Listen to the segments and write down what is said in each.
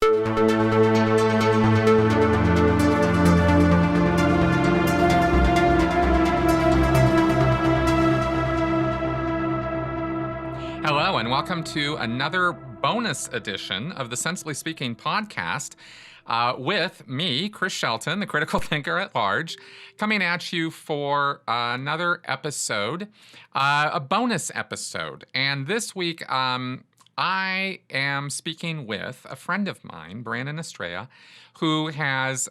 Hello, and welcome to another bonus edition of the Sensibly Speaking podcast with me, Chris Shelton, the critical thinker at large, coming at you for another episode, a bonus episode. And this week, I am speaking with a friend of mine, Brandon Estrella, who has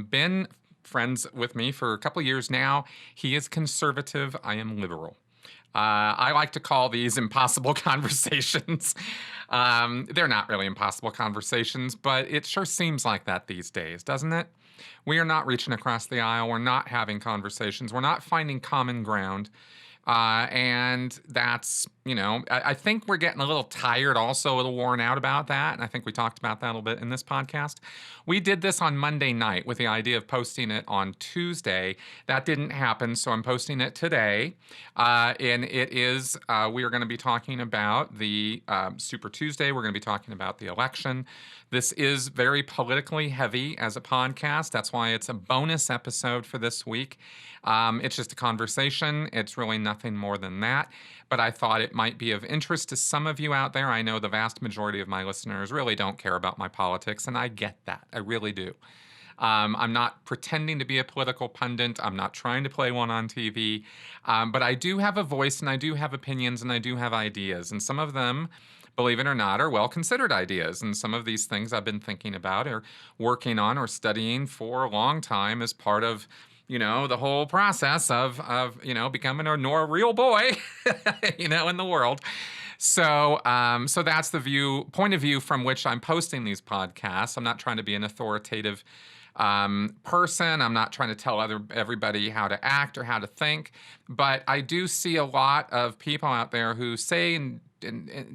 been friends with me for a couple years now. He is conservative. I am liberal. I like to call these impossible conversations. They're not really impossible conversations, but it sure seems like that these days, doesn't it? We are not reaching across the aisle. We're not having conversations. We're not finding common ground. And that's, I think we're getting a little tired, also a little worn out about that. And I think we talked about that a little bit in this podcast. We did this on Monday night with the idea of posting it on Tuesday. That didn't happen, so I'm posting it today. And it is, we are going to be talking about the Super Tuesday. We're going to be talking about the election. This is very politically heavy as a podcast. That's why it's a bonus episode for this week. It's just a conversation. It's really nothing more than that. But I thought it might be of interest to some of you out there. I know the vast majority of my listeners really don't care about my politics, and I get that. I really do. I'm not pretending to be a political pundit. I'm not trying to play one on TV. But I do have a voice, and I do have opinions, and I do have ideas. And some of them, believe it or not, are well-considered ideas. And some of these things I've been thinking about or working on or studying for a long time as part of the whole process of becoming a real boy, in the world. So that's the point of view from which I'm posting these podcasts. I'm not trying to be an authoritative person. I'm not trying to tell everybody how to act or how to think. But I do see a lot of people out there who say and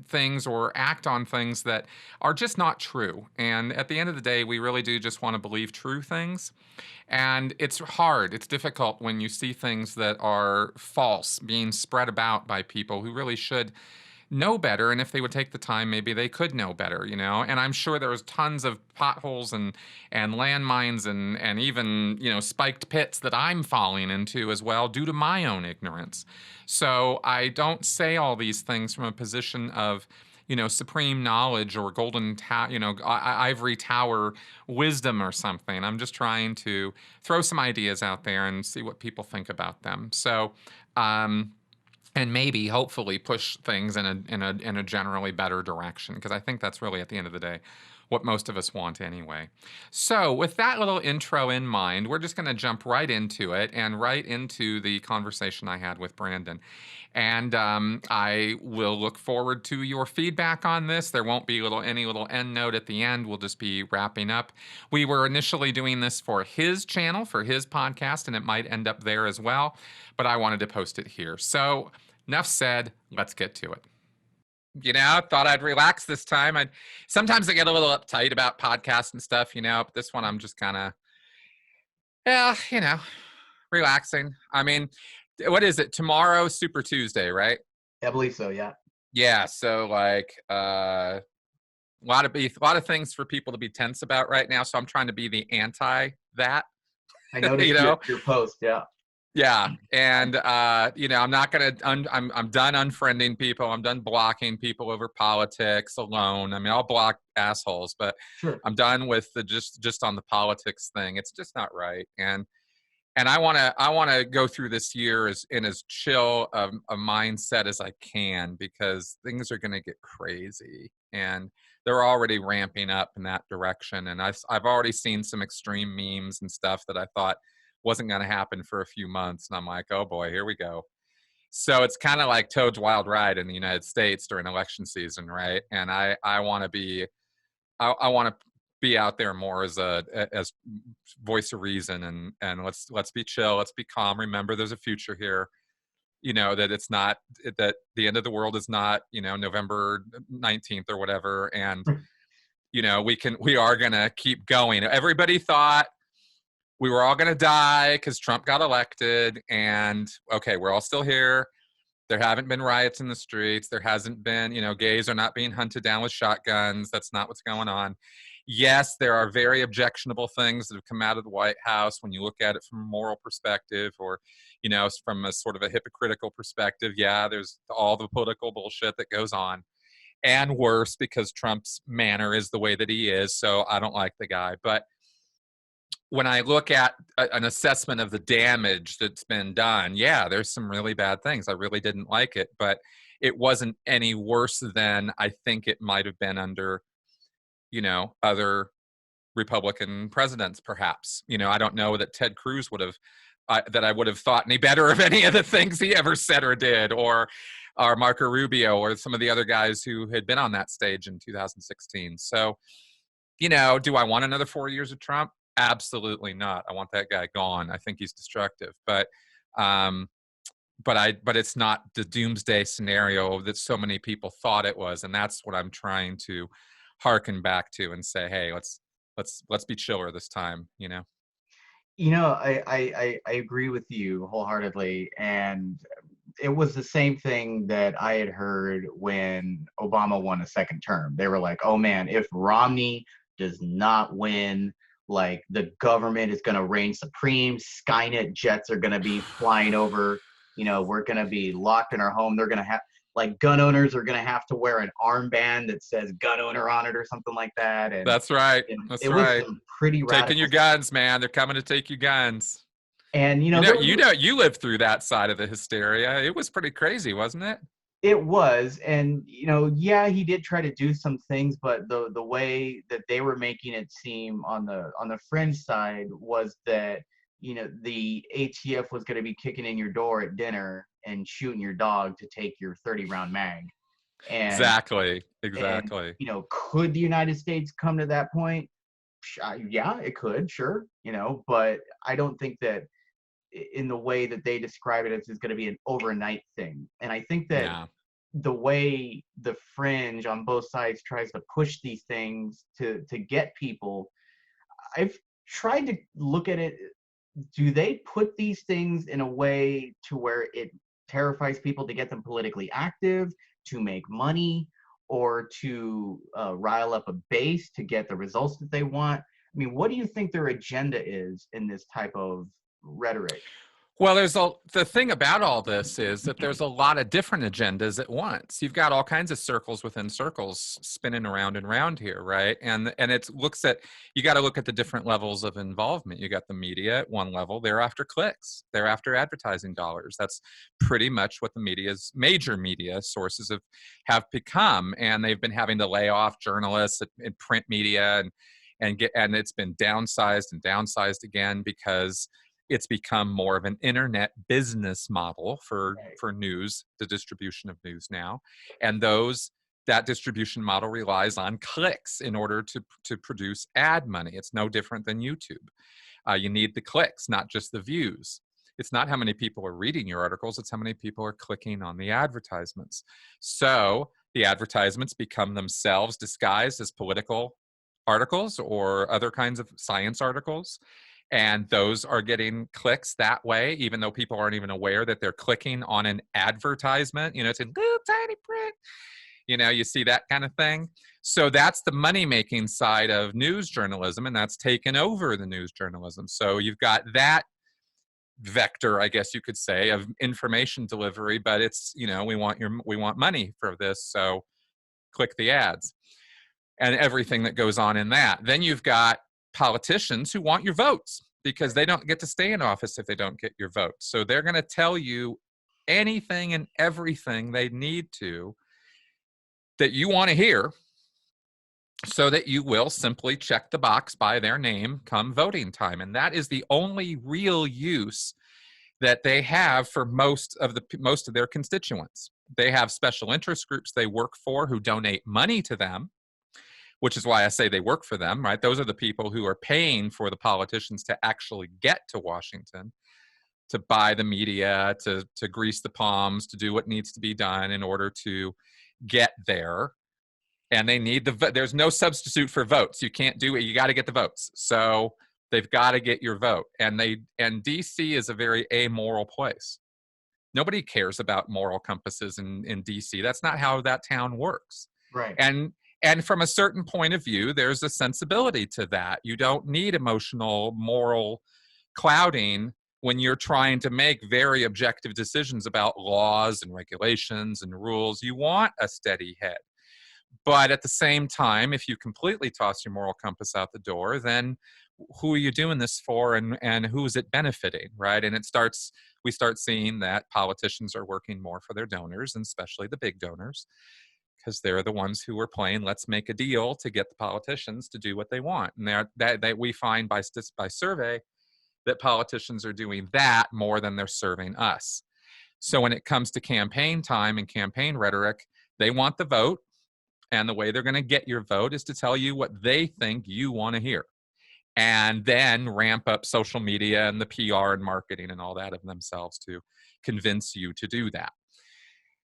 things or act on things that are just not true. And at the end of the day, we really do just want to believe true things. And it's hard. It's difficult when you see things that are false being spread about by people who really should know better. And if they would take the time, maybe they could know better, And I'm sure there's tons of potholes and landmines and even, spiked pits that I'm falling into as well due to my own ignorance. So I don't say all these things from a position of, supreme knowledge or ivory tower wisdom or something. I'm just trying to throw some ideas out there and see what people think about them. So, and maybe, hopefully, push things in a generally better direction, because I think that's really, at the end of the day, what most of us want anyway. So with that little intro in mind, we're just going to jump right into it and right into the conversation I had with Brandon. And I will look forward to your feedback on this. There won't be any little end note at the end. We'll just be wrapping up. We were initially doing this for his channel, for his podcast, and it might end up there as well. But I wanted to post it here. So enough said. Let's get to it. Thought I'd relax this time. Sometimes I get a little uptight about podcasts and stuff, but this one I'm just kind of, relaxing. I mean, what is it? Tomorrow, Super Tuesday, right? I believe so, yeah. Yeah, so a lot of things for people to be tense about right now, so I'm trying to be the anti that. I noticed your post, yeah. Yeah, and I'm not gonna. I'm done unfriending people. I'm done blocking people over politics alone. I mean, I'll block assholes, but sure. I'm done with the just on the politics thing. It's just not right. And I want to go through this year in as chill a mindset as I can, because things are going to get crazy, and they're already ramping up in that direction. And I've already seen some extreme memes and stuff that I thought wasn't going to happen for a few months. And I'm like, oh boy, here we go. So it's kind of like Toad's Wild Ride in the United States during election season, right? And I want to be out there more as voice of reason, and let's be chill, let's be calm. Remember, there's a future here. That it's not that the end of the world is not November 19th or whatever, and we are gonna keep going. Everybody thought we were all going to die because Trump got elected, and okay, we're all still here. There haven't been riots in the streets. There hasn't been, gays are not being hunted down with shotguns. That's not what's going on. Yes, there are very objectionable things that have come out of the White House when you look at it from a moral perspective, or, from a sort of a hypocritical perspective. Yeah, there's all the political bullshit that goes on, and worse because Trump's manner is the way that he is. So I don't like the guy. But when I look at an assessment of the damage that's been done, yeah, there's some really bad things. I really didn't like it, but it wasn't any worse than I think it might have been under, other Republican presidents, perhaps. I don't know that Ted Cruz would have, that I would have thought any better of any of the things he ever said or did, or Marco Rubio, or some of the other guys who had been on that stage in 2016. So, do I want another 4 years of Trump? Absolutely not. I want that guy gone. I think he's destructive. But it's not the doomsday scenario that so many people thought it was, and that's what I'm trying to harken back to and say, hey, let's be chiller this time. I agree with you wholeheartedly, and it was the same thing that I had heard when Obama won a second term. They were like, "Oh man, if Romney does not win, like the government is going to reign supreme. Skynet jets are going to be flying over. We're going to be locked in our home. They're going to have like gun owners are going to have to wear an armband that says gun owner on it or something like that." And that's right. That's it right. was some pretty radical. Taking your guns, man. They're coming to take your guns. And you lived through that side of the hysteria. It was pretty crazy, wasn't it? It was, and yeah, he did try to do some things, but the way that they were making it seem on the fringe side was that the ATF was going to be kicking in your door at dinner and shooting your dog to take your 30-round mag. And exactly. and, could the United States come to that point? Yeah, it could, sure, but I don't think that in the way that they describe it, it's going to be an overnight thing. And I think that the way the fringe on both sides tries to push these things to get people, I've tried to look at it. Do they put these things in a way to where it terrifies people to get them politically active, to make money, or to rile up a base to get the results that they want? I mean, what do you think their agenda is in this type of rhetoric? Well, the thing about all this is that there's a lot of different agendas at once. You've got all kinds of circles within circles spinning around and around here, right? And you got to look at the different levels of involvement. You got the media at one level; they're after clicks, they're after advertising dollars. That's pretty much what the major media sources have become, and they've been having to lay off journalists in print media, and it's been downsized and downsized again because it's become more of an internet business model for news, the distribution of news now. And that distribution model relies on clicks in order to produce ad money. It's no different than YouTube. You need the clicks, not just the views. It's not how many people are reading your articles, it's how many people are clicking on the advertisements. So the advertisements become themselves disguised as political articles or other kinds of science articles. And those are getting clicks that way, even though people aren't even aware that they're clicking on an advertisement. It's in little tiny print. You see that kind of thing. So that's the money-making side of news journalism, and that's taken over the news journalism. So you've got that vector, I guess you could say, of information delivery, but it's, we want money for this, so click the ads and everything that goes on in that. Then you've got politicians who want your votes because they don't get to stay in office if they don't get your vote. So they're going to tell you anything and everything they need to that you want to hear so that you will simply check the box by their name come voting time. And that is the only real use that they have for most of their constituents. They have special interest groups they work for who donate money to them, which is why I say they work for them, right? Those are the people who are paying for the politicians to actually get to Washington, to buy the media, to grease the palms, to do what needs to be done in order to get there. And they need there's no substitute for votes. You can't do it. You got to get the votes. So they've got to get your vote. And DC is a very amoral place. Nobody cares about moral compasses in DC. That's not how that town works. Right. And from a certain point of view, there's a sensibility to that. You don't need emotional, moral clouding when you're trying to make very objective decisions about laws and regulations and rules. You want a steady head. But at the same time, if you completely toss your moral compass out the door, then who are you doing this for, and who is it benefiting, right? And we start seeing that politicians are working more for their donors, and especially the big donors, because they're the ones who are playing let's make a deal to get the politicians to do what they want. And that we find by survey that politicians are doing that more than they're serving us. So when it comes to campaign time and campaign rhetoric, they want the vote. And the way they're going to get your vote is to tell you what they think you want to hear. And then ramp up social media and the PR and marketing and all that of themselves to convince you to do that.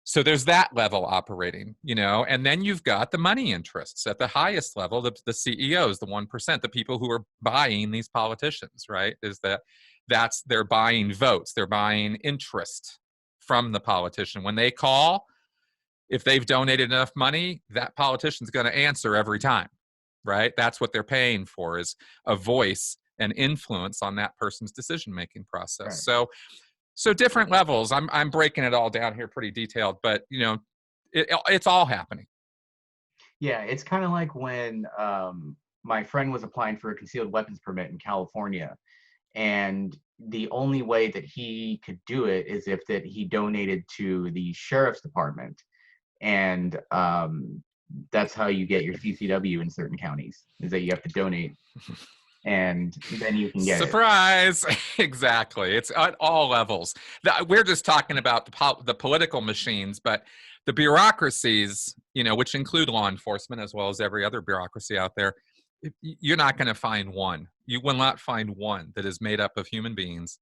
So there's that level operating, and then you've got the money interests at the highest level, the CEOs, the 1%, the people who are buying these politicians, right? They're buying votes, they're buying interest from the politician. When they call, if they've donated enough money, that politician's going to answer every time, right? That's what they're paying for, is a voice and influence on that person's decision-making process. Right. So different levels. I'm breaking it all down here pretty detailed, but it's all happening. Yeah, it's kind of like when my friend was applying for a concealed weapons permit in California, and the only way that he could do it is if that he donated to the sheriff's department, and that's how you get your CCW in certain counties, is that you have to donate. And then you can get surprise. Exactly. It's at all levels. We're just talking about the political machines, but the bureaucracies, which include law enforcement as well as every other bureaucracy out there, you're not going to find one. You will not find one that is made up of human beings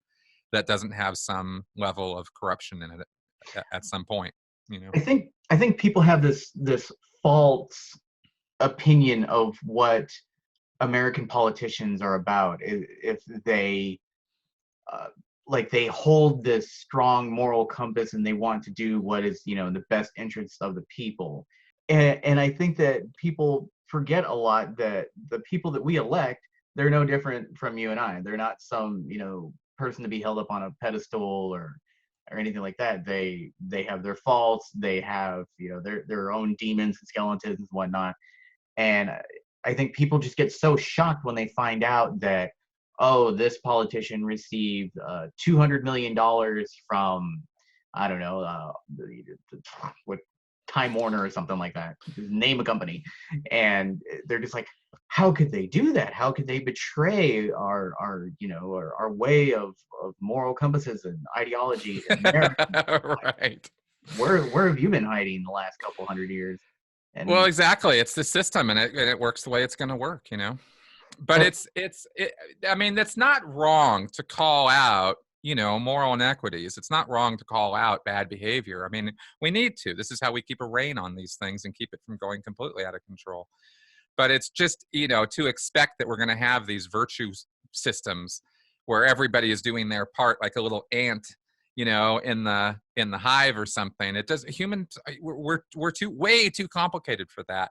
that doesn't have some level of corruption in it at some point. I think people have this false opinion of what American politicians are about. If they they hold this strong moral compass and they want to do what is in the best interests of the people, and I think that people forget a lot that the people that we elect, they're no different from you and I. They're not some person to be held up on a pedestal or anything like that. They have their faults. They have their own demons and skeletons and whatnot. And I think people just get so shocked when they find out that, oh, this politician received $200 million from, I don't know, what, Time Warner or something like that. Name a company. And they're just like, how could they do that? How could they betray our way of moral compasses and ideology in America? Right. Where have you been hiding the last couple hundred years? And well, exactly. It's the system, and it works the way it's going to work, But I mean, that's not wrong to call out, moral inequities. It's not wrong to call out bad behavior. I mean, we need to. This is how we keep a rein on these things and keep it from going completely out of control. But it's just, to expect that we're going to have these virtue systems where everybody is doing their part like a little ant, in the hive or something. It does we're way too complicated for that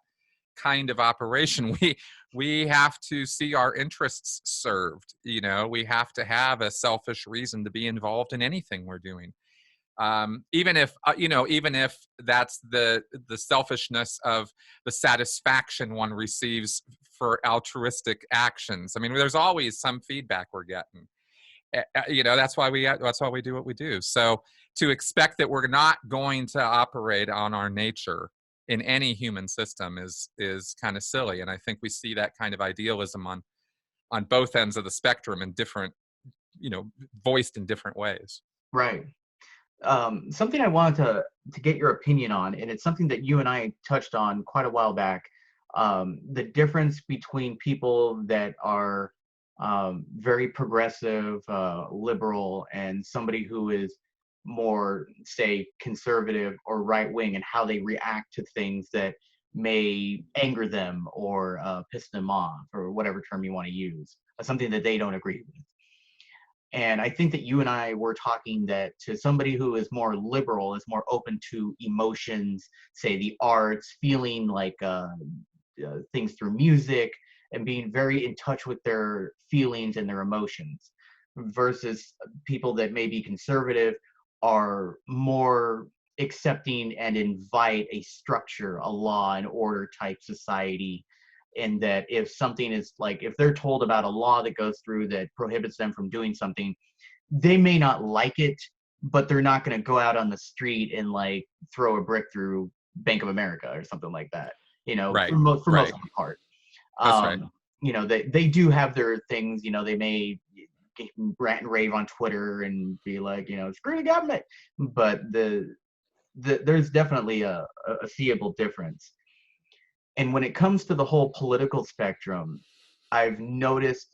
kind of operation. We have to see our interests served. We have to have a selfish reason to be involved in anything we're doing. Even if that's the selfishness of the satisfaction one receives for altruistic actions. I mean, there's always some feedback we're getting. That's why we do what we do. So to expect that we're not going to operate on our nature in any human system is kind of silly. And I think we see that kind of idealism on both ends of the spectrum in different, voiced in different ways. Right. Something I wanted to get your opinion on, and it's something that you and I touched on quite a while back, the difference between people that are very progressive, liberal, and somebody who is more, say, conservative or right-wing, and how they react to things that may anger them or piss them off, or whatever term you want to use, something that they don't agree with. And I think that you and I were talking that to somebody who is more liberal, is more open to emotions, say the arts, feeling like things through music and being very in touch with their feelings and their emotions, versus people that may be conservative are more accepting and invite a structure, a law and order type society. And that if something is like, if they're told about a law that goes through that prohibits them from doing something, they may not like it, but they're not going to go out on the street and like throw a brick through Bank of America or something like that. Right. For most Right. of the part. That's right. They do have their things. They may rant and rave on Twitter and be like, screw the government, but there's definitely a seeable difference. And when it comes to the whole political spectrum, I've noticed,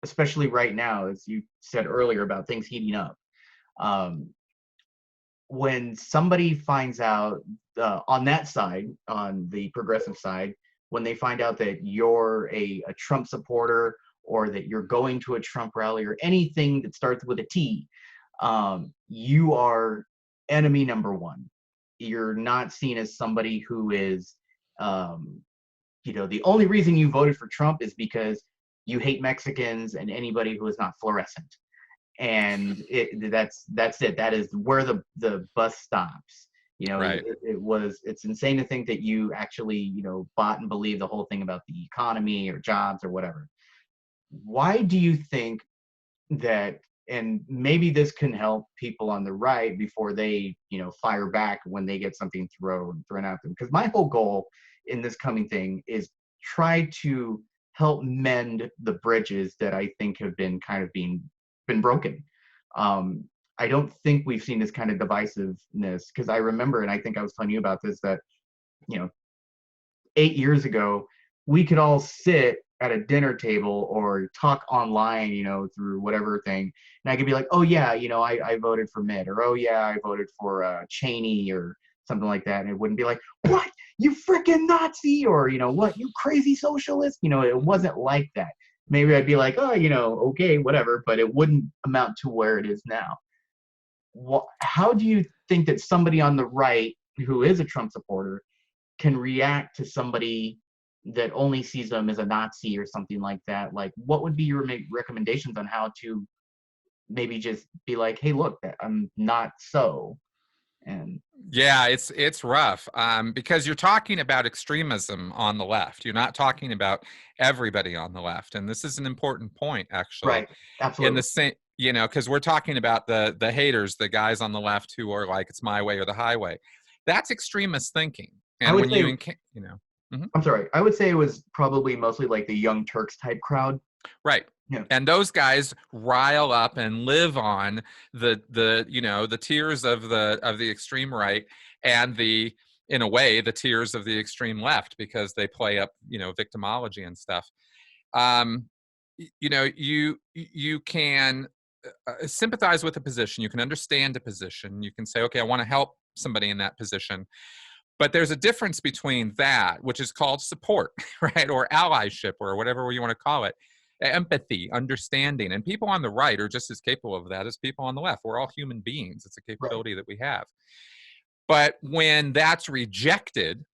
especially right now, as you said earlier about things heating up, um, when somebody finds out on that side, on the progressive side, when they find out that you're a Trump supporter, or that you're going to a Trump rally, or anything that starts with a T, you are enemy number one. You're not seen as somebody who is, um, the only reason you voted for Trump is because you hate Mexicans and anybody who is not fluorescent. And that's it. That is where the bus stops. Right. It's insane to think that you actually, bought and believed the whole thing about the economy or jobs or whatever. Why do you think that, and maybe this can help people on the right before they, fire back when they get something thrown at them? Because my whole goal in this coming thing is try to help mend the bridges that I think have been kind of been broken. Um, I don't think we've seen this kind of divisiveness, because I remember, and I think I was telling you about this, that, you know, 8 years ago, we could all sit at a dinner table or talk online, through whatever thing. And I could be like, oh yeah, I voted for Mitt, or oh yeah, I voted for Cheney or something like that. And it wouldn't be like, what, you freaking Nazi, or, what, you crazy socialist. It wasn't like that. Maybe I'd be like, oh, okay, whatever, but it wouldn't amount to where it is now. How do you think that somebody on the right who is a Trump supporter can react to somebody that only sees them as a Nazi or something like that? Like, what would be your recommendations on how to maybe just be like, hey, look, I'm not so. And Yeah, it's rough, because you're talking about extremism on the left. You're not talking about everybody on the left, and this is an important point, actually. right, In the absolutely. same, because we're talking about the haters, the guys on the left who are like, it's my way or the highway. That's extremist thinking. I And would when say, Mhm. I'm sorry, I would say it was probably mostly like the Young Turks type crowd. Right. Yeah, And those guys rile up and live on the tears of the extreme right, and in a way the tears of the extreme left, because they play up victimology and stuff. um you can sympathize with a position, you can understand a position, you can say, okay, I want to help somebody in that position. But there's a difference between that, which is called support, right, or allyship, or whatever you want to call it, empathy, understanding. And people on the right are just as capable of that as people on the left. We're all human beings. It's a right, capability that we have. But when that's rejected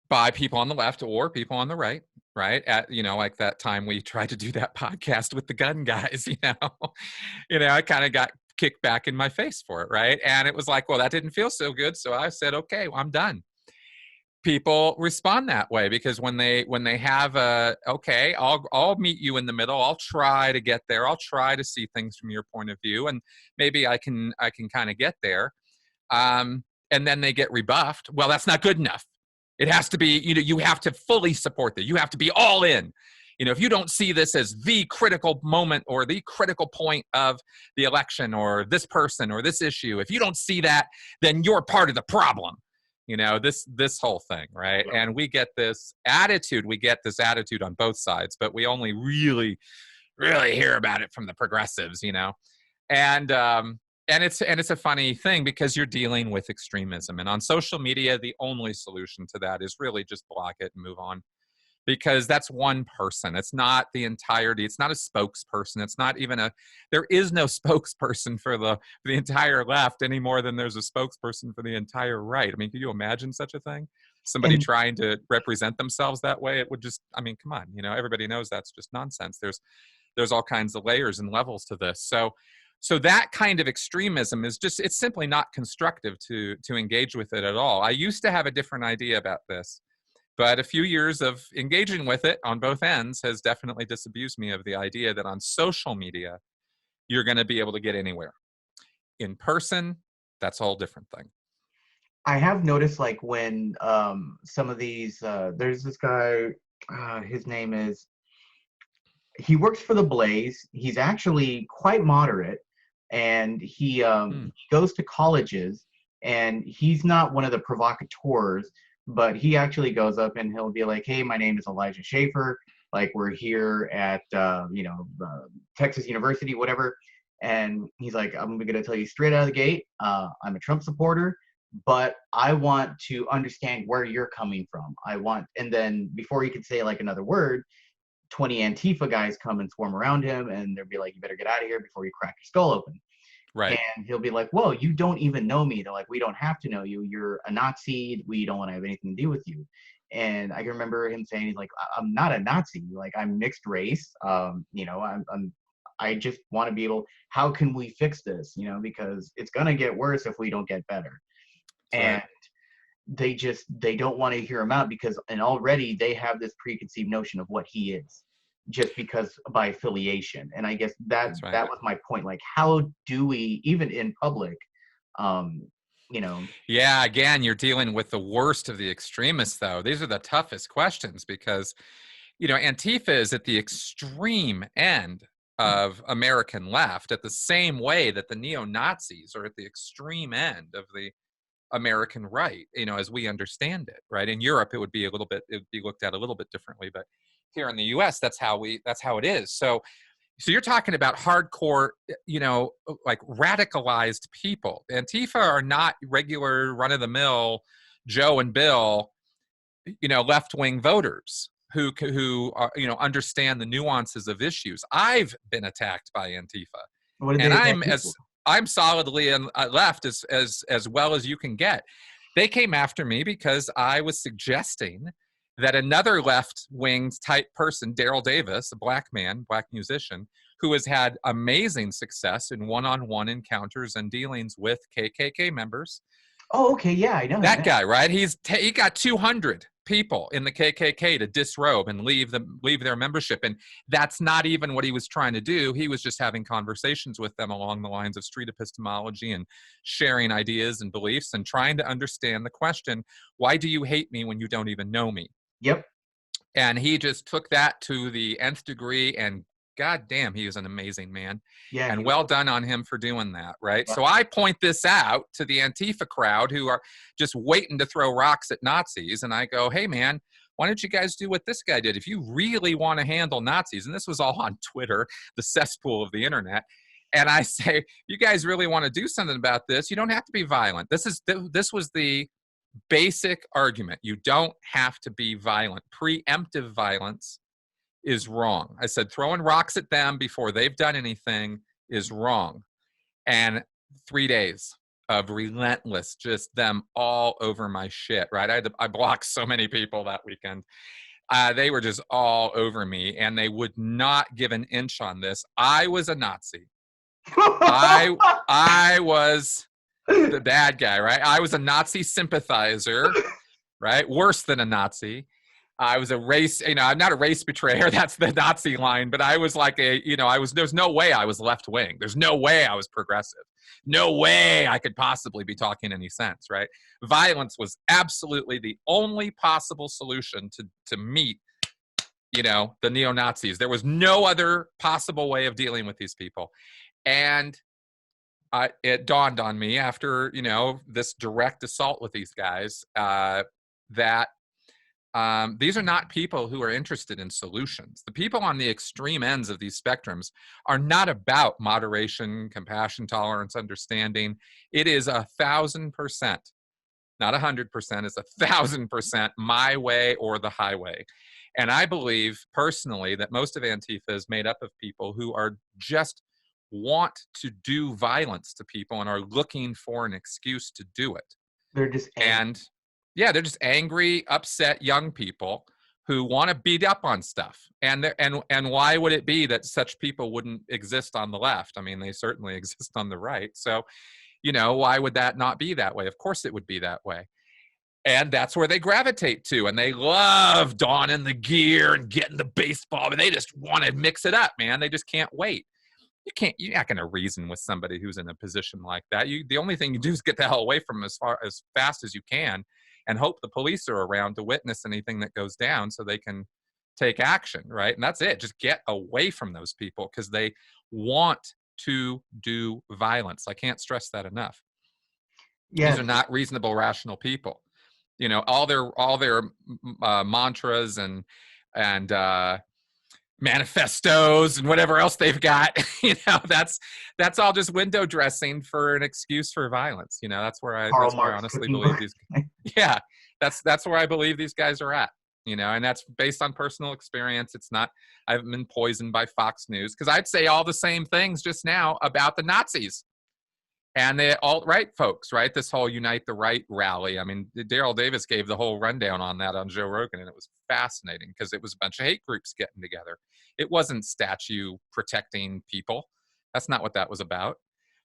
by people on the left or people on the right, right, at like that time we tried to do that podcast with the gun guys, I kind of got kicked back in my face for it, right? And it was like, well, that didn't feel so good, so I said, okay, well, I'm done. People respond that way because when they have okay, I'll meet you in the middle, I'll try to get there, I'll try to see things from your point of view, and maybe I can kind of get there. And then they get rebuffed. Well, that's not good enough. It has to be, you have to fully support that. You have to be all in. If you don't see this as the critical moment or the critical point of the election or this person or this issue, if you don't see that, then you're part of the problem. This whole thing, right? yeah, And we get this attitude. We get this attitude on both sides, but we only really, really hear about it from the progressives, and it's a funny thing because you're dealing with extremism, and on social media the only solution to that is really just block it and move on, because that's one person. It's not the entirety. It's not a spokesperson. It's not even there is no spokesperson for the entire left any more than there's a spokesperson for the entire right. I mean, can you imagine such a thing? somebody And trying to represent themselves that way, it would just, I mean, come on, everybody knows that's just nonsense. There's all kinds of layers and levels to this. So that kind of extremism is just, it's simply not constructive to engage with it at all. I used to have a different idea about this, but a few years of engaging with it on both ends has definitely disabused me of the idea that on social media, you're going to be able to get anywhere. In person, that's a whole different thing. I have noticed, like, when some of these there's this guy, his name is, he works for the Blaze. He's actually quite moderate, and he goes to colleges, and he's not one of the provocateurs, but he actually goes up and he'll be like, "Hey, my name is Elijah Schaefer. Like, we're here at Texas University, whatever." And he's like, "I'm gonna tell you straight out of the gate, I'm a Trump supporter, but I want to understand where you're coming from. I want," and then before he could say like another word, 20 Antifa guys come and swarm around him, and they'll be like, "You better get out of here before you crack your skull open." Right. And he'll be like, "Whoa, you don't even know me." They're like, "We don't have to know you. You're a Nazi. We don't want to have anything to do with you." And I can remember him saying, he's like, "I'm not a Nazi. Like, I'm mixed race. I just want to be able, how can we fix this? Because it's going to get worse if we don't get better." That's And right. they don't want to hear him out, because and already they have this preconceived notion of what he is, just because by affiliation. And I guess that That's right. that was my point. Like, how do we, even in public, um you know Yeah, again, you're dealing with the worst of the extremists, though. These are the toughest questions because, Antifa is at the extreme end of American left, at the same way that the neo-Nazis are at the extreme end of the American right, as we understand it, right? In Europe, it would be looked at a little bit differently, but here in the US, that's how it is. So you're talking about hardcore, like radicalized people. Antifa are not regular run-of-the-mill Joe and Bill, left-wing voters who are, understand the nuances of issues. I've been attacked by Antifa, what did and they attack you for? I'm solidly left as well as you can get. They came after me because I was suggesting that another left-wing type person, Daryl Davis, a black man, black musician, who has had amazing success in one-on-one encounters and dealings with KKK members. Oh, okay, yeah, I know that That man. guy, right? He got 200 people in the KKK to disrobe and leave their membership, and that's not even what he was trying to do. He was just having conversations with them along the lines of street epistemology and sharing ideas and beliefs and trying to understand the question, why do you hate me when you don't even know me? Yep. And he just took that to the nth degree, and God damn, he was an amazing man. Yeah, And he well was. done on him for doing that, right? Yeah. So I point this out to the Antifa crowd who are just waiting to throw rocks at Nazis. And I go, hey, man, why don't you guys do what this guy did? If you really want to handle Nazis, and this was all on Twitter, the cesspool of the internet. And I say, you guys really want to do something about this? You don't have to be violent. This was the basic argument. You don't have to be violent. Preemptive violence is wrong. I said throwing rocks at them before they've done anything is wrong. And 3 days of relentless, just them all over my shit, right? I blocked so many people that weekend. They were just all over me, and they would not give an inch on this. I was a Nazi. I was the bad guy, right? I was a Nazi sympathizer, right? Worse than a Nazi. I was a race, I'm not a race betrayer. That's the Nazi line, but I was like there's no way I was left wing. There's no way I was progressive. No way I could possibly be talking any sense, right? Violence was absolutely the only possible solution to meet, the neo-Nazis. There was no other possible way of dealing with these people. And it dawned on me after, this direct assault with these guys, that these are not people who are interested in solutions. The people on the extreme ends of these spectrums are not about moderation, compassion, tolerance, understanding. It is 1,000%, not 100%, it's 1,000% my way or the highway. And I believe personally that most of Antifa is made up of people who are just want to do violence to people and are looking for an excuse to do it. They're just angry. And Yeah, they're just angry, upset young people who want to beat up on stuff. And why would it be that such people wouldn't exist on the left? I mean, they certainly exist on the right. So, why would that not be that way? Of course it would be that way. And that's where they gravitate to. And they love donning the gear and getting the baseball, but they just want to mix it up, man. They just can't wait. You're not going to reason with somebody who's in a position like that. The only thing you do is get the hell away from them as fast as you can, and hope the police are around to witness anything that goes down so they can take action, right? And that's it. Just get away from those people because they want to do violence. I can't stress that enough. These Yes. are not reasonable, rational people. All their mantras and manifestos and whatever else they've got, that's all just window dressing for an excuse for violence. Karl That's where I Marx honestly cooking believe book. these. Yeah, that's where I believe these guys are at. And that's based on personal experience. It's not. I haven't been poisoned by Fox News, because I'd say all the same things just now about the Nazis and the alt-right folks, right? This whole Unite the Right rally. I mean, Daryl Davis gave the whole rundown on that on Joe Rogan, and it was fascinating because it was a bunch of hate groups getting together. It wasn't statue protecting people. That's not what that was about.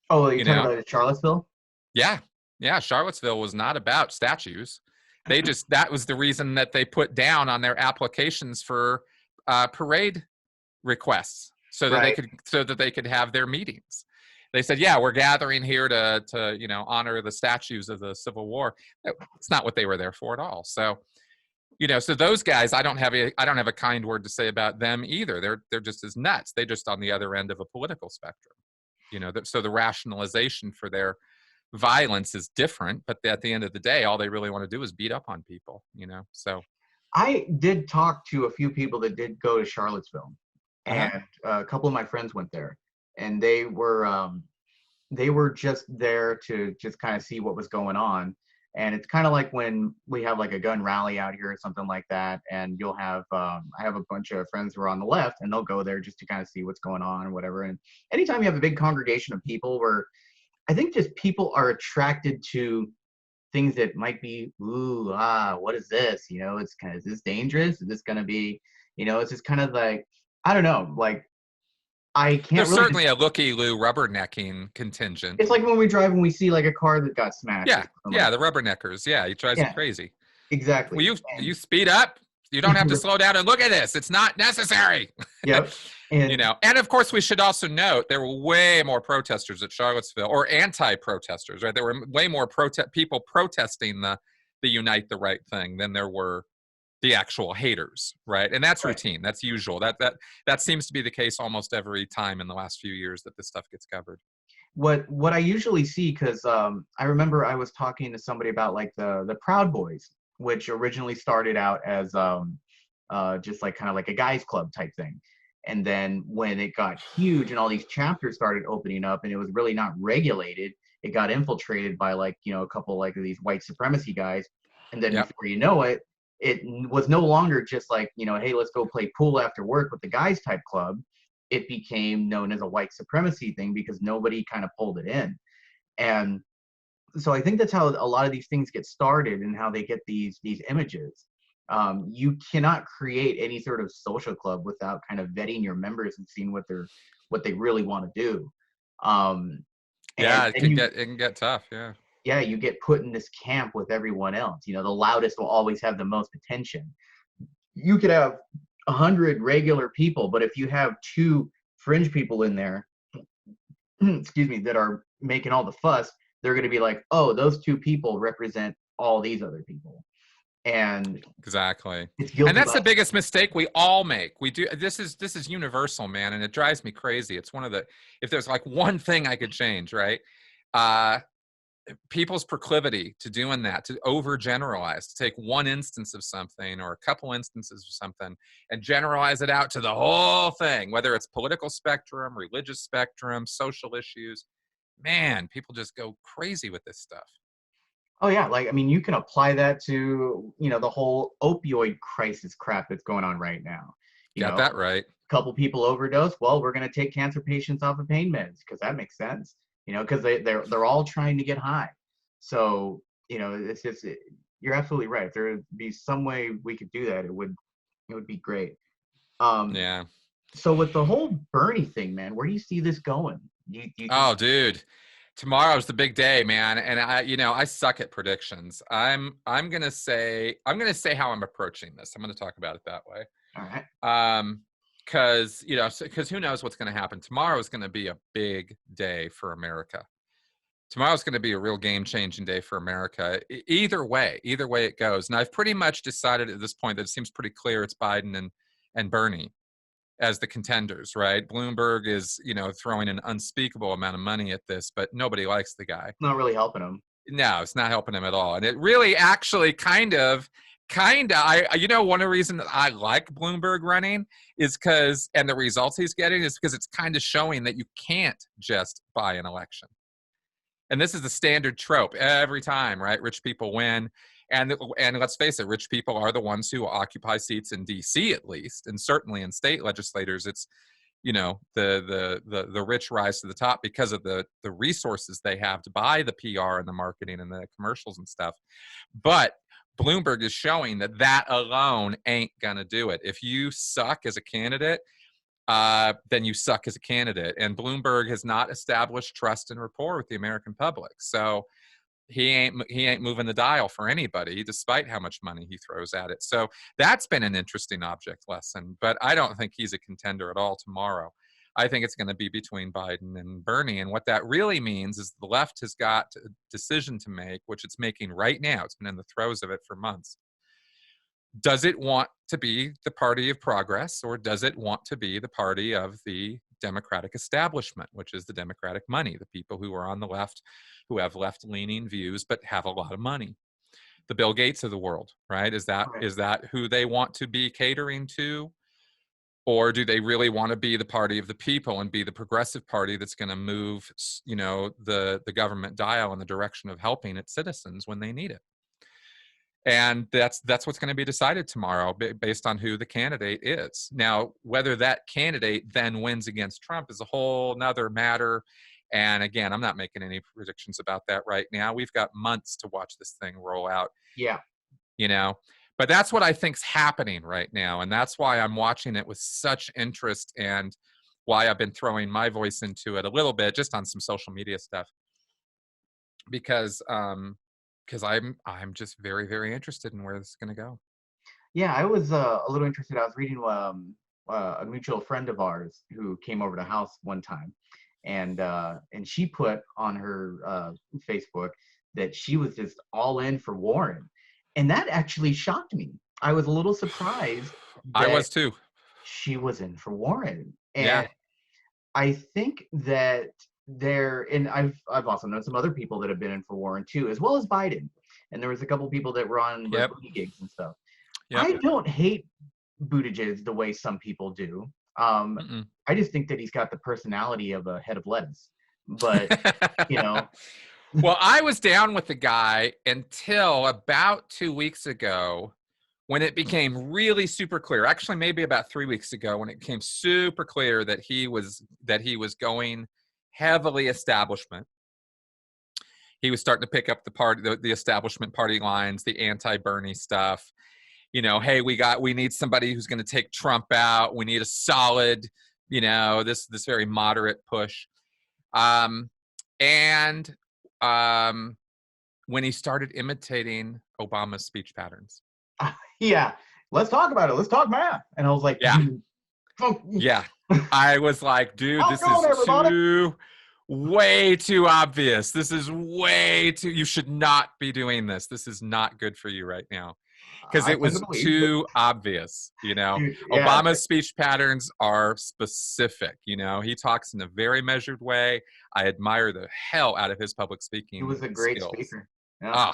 Oh, you're You talking know? about Charlottesville? Yeah. Yeah. Charlottesville was not about statues. That was the reason that they put down on their applications for parade requests so that Right. they could have their meetings. They said, yeah, we're gathering here to honor the statues of the Civil War. It's not what they were there for at all. So, so those guys, I don't have a kind word to say about them either. They're just as nuts. They're just on the other end of a political spectrum. So the rationalization for their violence is different, but at the end of the day, all they really want to do is beat up on people. So. I did talk to a few people that did go to Charlottesville, Uh-huh. and a couple of my friends went there, and they were just there to just kind of see what was going on. And it's kind of like when we have like a gun rally out here or something like that, and you'll have I have a bunch of friends who are on the left, and they'll go there just to kind of see what's going on or whatever. And anytime you have a big congregation of people, where I think just people are attracted to things that might be, ooh, what is this? It's kind of, is this dangerous? Is this going to be, it's just kind of like, I don't know, like, I can't There's really, certainly a looky-loo rubbernecking contingent. it's like when we drive and we see like a car that got smashed or Yeah, something yeah, like the rubberneckers. Yeah, it drives that. you Yeah, crazy. Well, exactly. you speed up. You don't have to slow down and look at this. It's not necessary. Yep. And And of course, we should also note there were way more protesters at Charlottesville, or anti-protesters, right? There were way more people protesting the Unite the Right thing than there were the actual haters, right? And that's right. routine. That's usual. That seems to be the case almost every time in the last few years that this stuff gets covered. What I usually see, because I remember I was talking to somebody about like the Proud Boys, which originally started out as just like kind of like a guys club type thing. And then when it got huge and all these chapters started opening up and it was really not regulated, it got infiltrated by like, a couple like these white supremacy guys. And then Yep. before you know it, it was no longer just like, hey, let's go play pool after work with the guys type club. It became known as a white supremacy thing because nobody kind of pulled it in. And so I think that's how a lot of these things get started and how they get these images. You cannot create any sort of social club without kind of vetting your members and seeing what they really want to do. And Yeah, then it can get tough. Yeah. you get put in this camp with everyone else. The loudest will always have the most attention. You could have 100 regular people, but if you have two fringe people in there, excuse me, that are making all the fuss, they're going to be like, oh, those two people represent all these other people. And Exactly. it's And guilty that's by the biggest mistake we all make. We do this is universal, man, and it drives me crazy. It's one of the if there's like one thing I could change, right? Uh People's proclivity to doing that, to overgeneralize, to take one instance of something or a couple instances of something and generalize it out to the whole thing, whether it's political spectrum, religious spectrum, social issues. Man, people just go crazy with this stuff. Oh yeah, like I mean, you can apply that to the whole opioid crisis crap that's going on right now. Got that right. Couple people overdose. Well, we're going to take cancer patients off of pain meds because that makes sense. Because they're all trying to get high. So it's just you're absolutely right. If there would be some way we could do that, it would be great. Yeah. So with the whole Bernie thing, man, where do you see this going? Do you think? Oh, dude. Tomorrow's the big day, man. And I suck at predictions. I'm gonna say how I'm approaching this. I'm gonna talk about it that way. All right. Because who knows what's gonna happen. Tomorrow is gonna be a big day for America. Tomorrow's going to be a real game-changing day for America. Either way it goes. And I've pretty much decided at this point that it seems pretty clear it's Biden and Bernie as the contenders, right? Bloomberg is, throwing an unspeakable amount of money at this, but nobody likes the guy. Not really helping him. No, it's not helping him at all. And it really actually one of the reasons that I like Bloomberg running is and the results he's getting is because it's kind of showing that you can't just buy an election. And this is the standard trope every time, right? Rich people win. And let's face it, rich people are the ones who occupy seats in D.C. at least, and certainly in state legislators. It's, the rich rise to the top because of the resources they have to buy the PR and the marketing and the commercials and stuff. But Bloomberg is showing that alone ain't gonna do it. If you suck as a candidate, then you suck as a candidate. And Bloomberg has not established trust and rapport with the American public. So he ain't moving the dial for anybody, despite how much money he throws at it. So that's been an interesting object lesson. But I don't think he's a contender at all tomorrow. I think it's going to be between Biden and Bernie. And what that really means is the left has got a decision to make, which it's making right now. It's been in the throes of it for months. Does it want to be the party of progress, or does it want to be the party of the Democratic establishment, which is the Democratic money, the people who are on the left, who have left-leaning views but have a lot of money? The Bill Gates of the world, right? Is that who they want to be catering to? Or do they really want to be the party of the people and be the progressive party that's going to move, the government dial in the direction of helping its citizens when they need it? And that's what's going to be decided tomorrow based on who the candidate is. Now, whether that candidate then wins against Trump is a whole nother matter. And again, I'm not making any predictions about that right now. We've got months to watch this thing roll out. Yeah. But that's what I think's happening right now. And that's why I'm watching it with such interest, and why I've been throwing my voice into it a little bit, just on some social media stuff. Because I'm just very, very interested in where this is going to go. Yeah, I was a little interested. I was reading a mutual friend of ours who came over to the house one time, and she put on her Facebook that she was just all in for Warren, and that actually shocked me. I was a little surprised. I was too. She was in for Warren, and yeah. I think that and I've also known some other people that have been in for Warren too, as well as Biden. And there was a couple people that were on booty gigs and stuff. Yep. I don't hate Buttigieg the way some people do. I just think that he's got the personality of a head of lettuce. But Well, I was down with the guy until about 2 weeks ago, when it became really super clear. Actually, maybe about 3 weeks ago, when it became super clear that he was going heavily establishment. He was starting to pick up the establishment party lines, the anti-Bernie stuff. Hey, we need somebody who's going to take Trump out. We need a solid, this very moderate push. When he started imitating Obama's speech patterns. Yeah, let's talk about it. Let's talk math. And I was like, yeah. Yeah. I was like, dude, this is way too obvious. This is way too, you should not be doing this. This is not good for you right now. Because it was too obvious, Obama's speech patterns are specific, he talks in a very measured way. I admire the hell out of his public speaking. He was a great speaker. Yeah.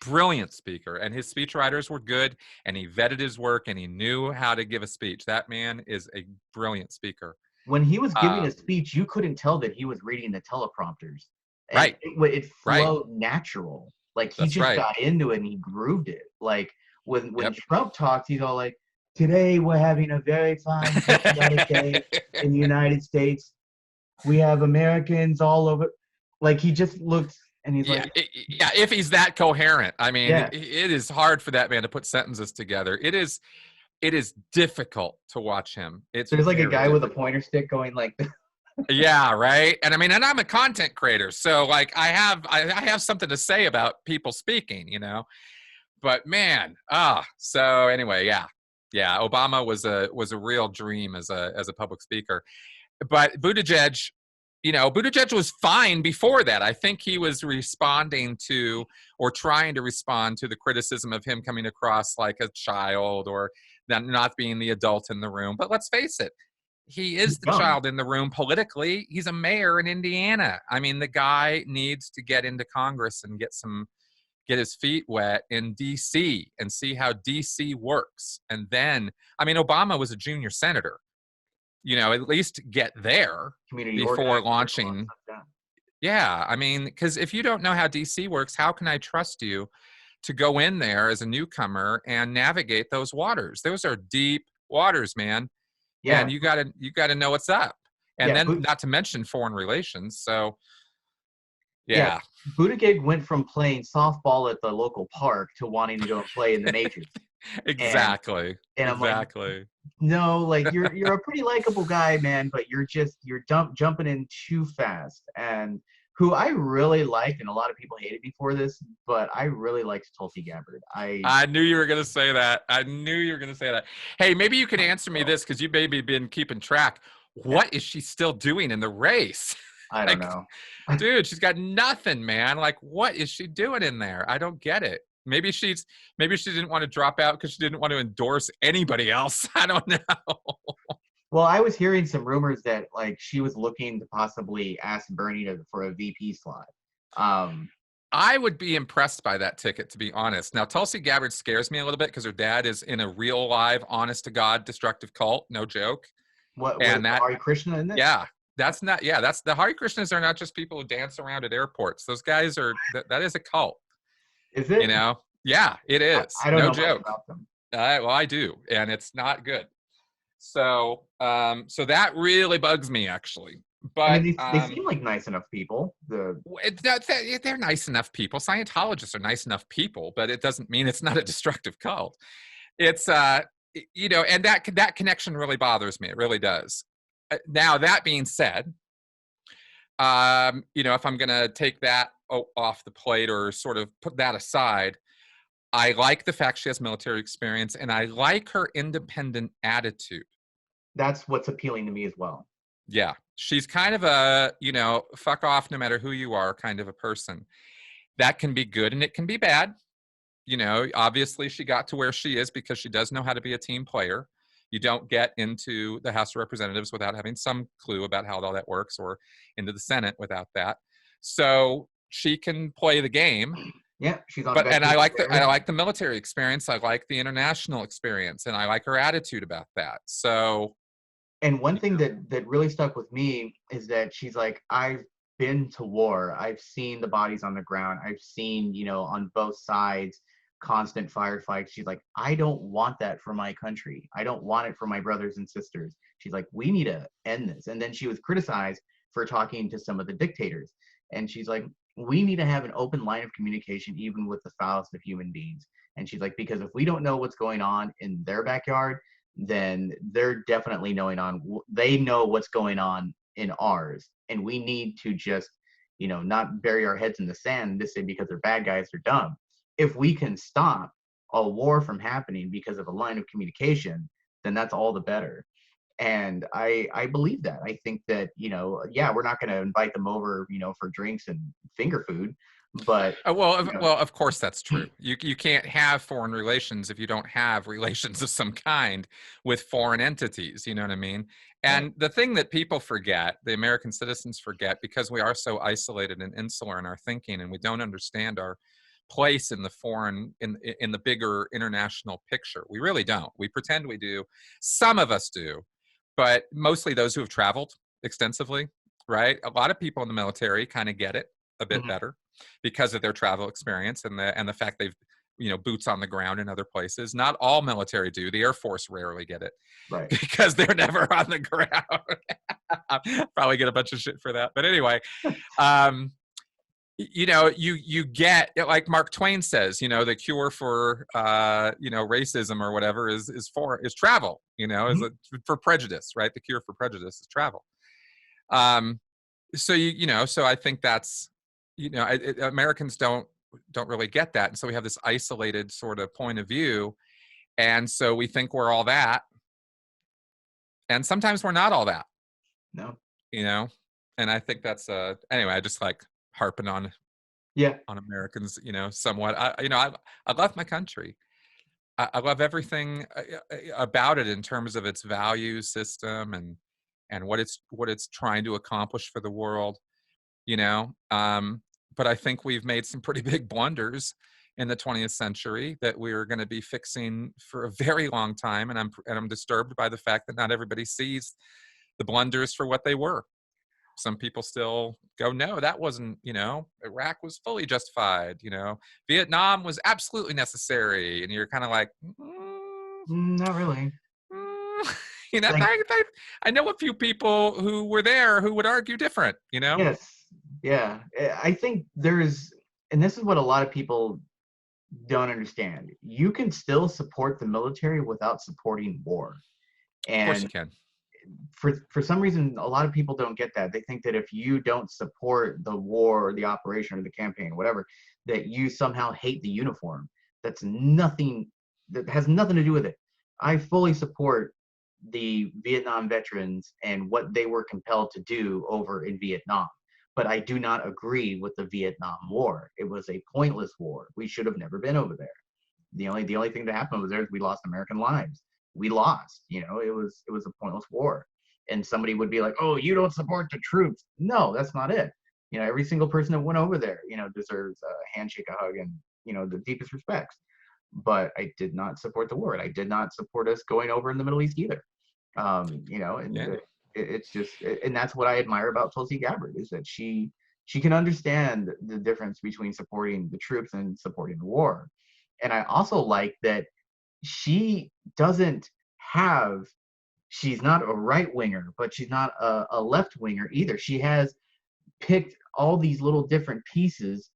Brilliant speaker. And his speechwriters were good, and he vetted his work, and he knew how to give a speech. That man is a brilliant speaker. When he was giving a speech, you couldn't tell that he was reading the teleprompters. Right. It flowed natural. Like, he just got into it and he grooved it. Like, when Trump talks, he's all like, today we're having a very fine patriotic day in the United States. We have Americans all over. Like, he just looks And he's Yeah, like, yeah. If he's that coherent, I mean, yeah. it is hard for that man to put sentences together. It is difficult to watch him. It's There's like a very guy with a difficult. pointer stick going like, Yeah, right. And I mean, and I'm a content creator, so like I have something to say about people speaking, you know. But man, so anyway, yeah, yeah. Obama was a real dream as a public speaker. But Buttigieg, you know, Buttigieg was fine before that. I think he was responding to or trying to respond to the criticism of him coming across like a child or not being the adult in the room. But let's face it, he he's is the young. child in the room politically. He's a mayor in Indiana. I mean, the guy needs to get into Congress and get his feet wet in DC and see how DC works. And then, I mean, Obama was a junior senator, you know, at least get there Community before organizer, a lot of launching. stuff done. Yeah, I mean, because if you don't know how DC works, how can I trust you to go in there as a newcomer and navigate those waters? Those are deep waters, man, Yeah, and you gotta know what's up. And yeah, then, not to mention foreign relations. So, yeah. yeah, Buttigieg went from playing softball at the local park to wanting to go and play in the majors. And exactly, and I'm like, exactly. no, like you're a pretty likable guy, man, but you're jumping in too fast. And who I really liked, and a lot of people hated me for this, but I really liked Tulsi Gabbard. I knew you were going to say that. I knew you were going to say that. Hey, maybe you can answer me this because you maybe been keeping track. Yeah, What is she still doing in the race? I don't Like, know. dude, she's got nothing, man. Like, what is she doing in there? I don't get it. Maybe she didn't want to drop out because she didn't want to endorse anybody else. I don't know. Well, I was hearing some rumors that like she was looking to possibly ask Bernie for a VP slot. Um, I would be impressed by that ticket, to be honest. Now, Tulsi Gabbard scares me a little bit because her dad is in a real, live, honest to God, destructive cult. No joke. what is And that, Hari Krishna in it? yeah, that's the Hare Krishnas are not just people who dance around at airports. Those guys are, that is a cult, Is you it? know? Yeah, it is. I don't No know much joke. about them. Well, I do. And it's not good. So, so that really bugs me actually. I mean, But they seem like nice enough people. they're nice enough people. Scientologists are nice enough people, but it doesn't mean it's not a destructive cult. It's you know, and that connection really bothers me. It really does. Now that being said, you know, if I'm gonna take that off the plate or sort of put that aside, I like the fact she has military experience, and I like her independent attitude. That's what's appealing to me as well. Yeah, she's kind of a, you know, fuck off no matter who you are kind of a person. That can be good and it can be bad. You know, obviously she got to where she is because she does know how to be a team player. You don't get into the House of Representatives without having some clue about how all that works, or into the Senate without that. So she can play the game. Yeah, she's on But and Veterans I Affairs. like the military experience. I like the international experience, and I like her attitude about that. So, And one you thing know, that really stuck with me is that she's like, I've been to war. I've seen the bodies on the ground. I've seen, on both sides, constant firefights. She's like, I don't want that for my country. I don't want it for my brothers and sisters. She's like, we need to end this. And then she was criticized for talking to some of the dictators. And she's like, we need to have an open line of communication, even with the foulest of human beings. And she's like, because if we don't know what's going on in their backyard, then they're definitely knowing on they know what's going on in ours, and we need to just not bury our heads in the sand and just say because they're bad guys they're dumb. If we can stop a war from happening because of a line of communication, then that's all the better. And I believe that. I think that yeah, we're not going to invite them over for drinks and finger food, but well, of course that's true. You can't have foreign relations if you don't have relations of some kind with foreign entities. You know what I mean? right. And the thing that people forget, the American citizens forget, because we are so isolated and insular in our thinking, and we don't understand our place in the foreign in the bigger international picture. We really don't. We pretend we do. Some of us do, but mostly those who have traveled extensively, right? A lot of people in the military kind of get it a bit Mhm. better because of their travel experience and the fact they've boots on the ground in other places. Not all military do. The Air Force rarely get it Right. because they're never on the ground. Probably get a bunch of shit for that, but anyway, um, You know, you get, like Mark Twain says, you know, the cure for you know, racism or whatever is travel, you know, Mhm. for prejudice, right? The cure for prejudice is travel. um so you know, so I think that's, you know, Americans don't really get that, and so we have this isolated sort of point of view, and so we think we're all that, and sometimes we're not all that, No. you know. And I think that's anyway, I just like harping Yeah. on Americans, you know, somewhat. You know, I love my country. I love everything about it in terms of its value system and what it's trying to accomplish for the world. You know, but I think we've made some pretty big blunders in the 20th century that we're going to be fixing for a very long time, and I'm disturbed by the fact that not everybody sees the blunders for what they were. Some people still go, no, that wasn't, you know, Iraq was fully justified, you know, Vietnam was absolutely necessary. And you're kind of like, Not really. you know, Like, I know a few people who were there who would argue different, you know? yes. Yeah. I think there's, and this is what a lot of people don't understand. You can still support the military without supporting war. Of course you And can. for some reason, a lot of people don't get that. They think that if you don't support the war or the operation or the campaign, whatever, that you somehow hate the uniform. That's nothing. That has nothing to do with it. I fully support the Vietnam veterans and what they were compelled to do over in Vietnam. But I do not agree with the Vietnam War. It was a pointless war. We should have never been over there. The only thing that happened was there we lost American lives. We lost. You know, it was a pointless war. And somebody would be like, "Oh, you don't support the troops." No, that's not it. You know, every single person that went over there, you know, deserves a handshake, a hug, and you know the deepest respects. But I did not support the war, and I did not support us going over in the Middle East either. You know, and Yeah. it's just, and that's what I admire about Tulsi Gabbard is that she can understand the difference between supporting the troops and supporting the war. And I also like that she doesn't have, she's not a right winger, but she's not a left winger either. She has picked all these little different pieces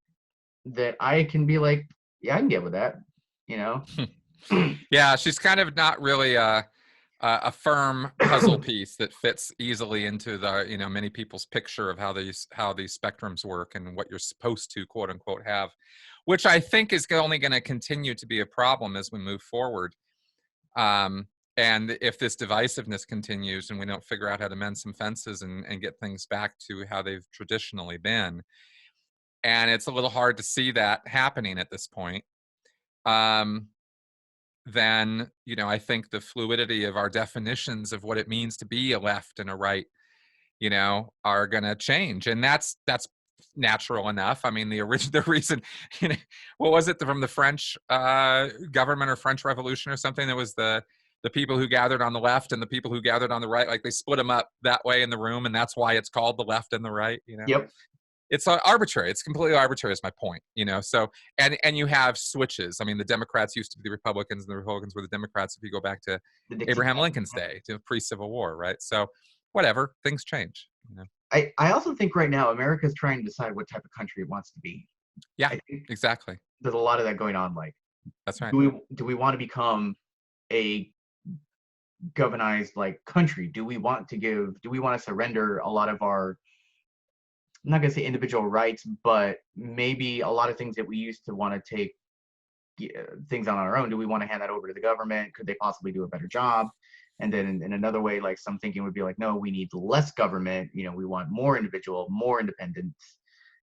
that I can be like, yeah, I can get with that, you know? Yeah, she's kind of not really a firm puzzle piece that fits easily into the, you know, many people's picture of how these spectrums work and what you're supposed to quote unquote have, which I think is only going to continue to be a problem as we move forward. Um, and if this divisiveness continues and we don't figure out how to mend some fences and get things back to how they've traditionally been, and it's a little hard to see that happening at this point. Um, then, you know, I think the fluidity of our definitions of what it means to be a left and a right, you know, are going to change, and that's natural enough. I mean, the reason, you know, what was it from the French government or French Revolution or something? That was the people who gathered on the left and the people who gathered on the right, like they split them up that way in the room, and that's why it's called the left and the right. You know, Yep. it's arbitrary. It's completely arbitrary is my point, you know. So and you have switches. I mean, the Democrats used to be the Republicans and the Republicans were the Democrats if you go back to The Dixie Abraham Chicks. Lincoln's day, to pre-Civil War, right? So whatever, things change, you know. I also think right now America is trying to decide what type of country it wants to be. Yeah, I think exactly. there's a lot of that going on. Like, That's right. do we want to become a governized like country? Do we want to surrender a lot of our, I'm not gonna say individual rights, but maybe a lot of things that we used to want to take things on our own? Do we want to hand that over to the government? Could they possibly do a better job? And then in another way, like some thinking would be like, no, we need less government. You know, we want more individual, more independence.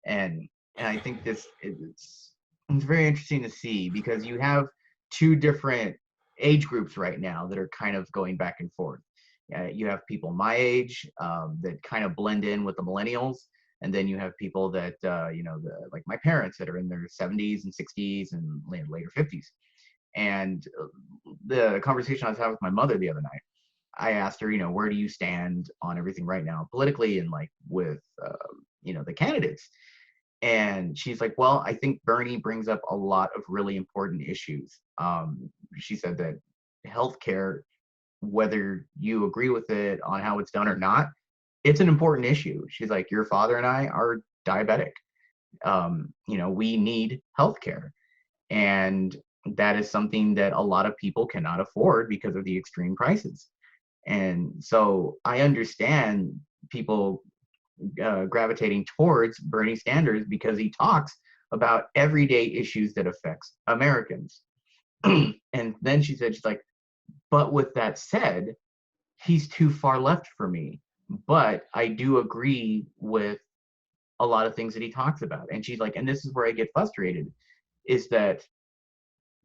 And I think it's very interesting to see because you have two different age groups right now that are kind of going back and forth. You have people my age that kind of blend in with the millennials, and then you have people that you know, like my parents that are in their 70s and 60s and later 50s. And the conversation I was having with my mother the other night, I asked her, you know, where do you stand on everything right now politically and like with you know, the candidates? And she's like, well, I think Bernie brings up a lot of really important issues. She said that healthcare, whether you agree with it on how it's done or not, it's an important issue. She's like, your father and I are diabetic. We need healthcare, and that is something that a lot of people cannot afford because of the extreme prices. And so I understand people gravitating towards Bernie Sanders because he talks about everyday issues that affects Americans. And then she's like, but with that said, he's too far left for me. But I do agree with a lot of things that he talks about. And she's like, and this is where I get frustrated, is that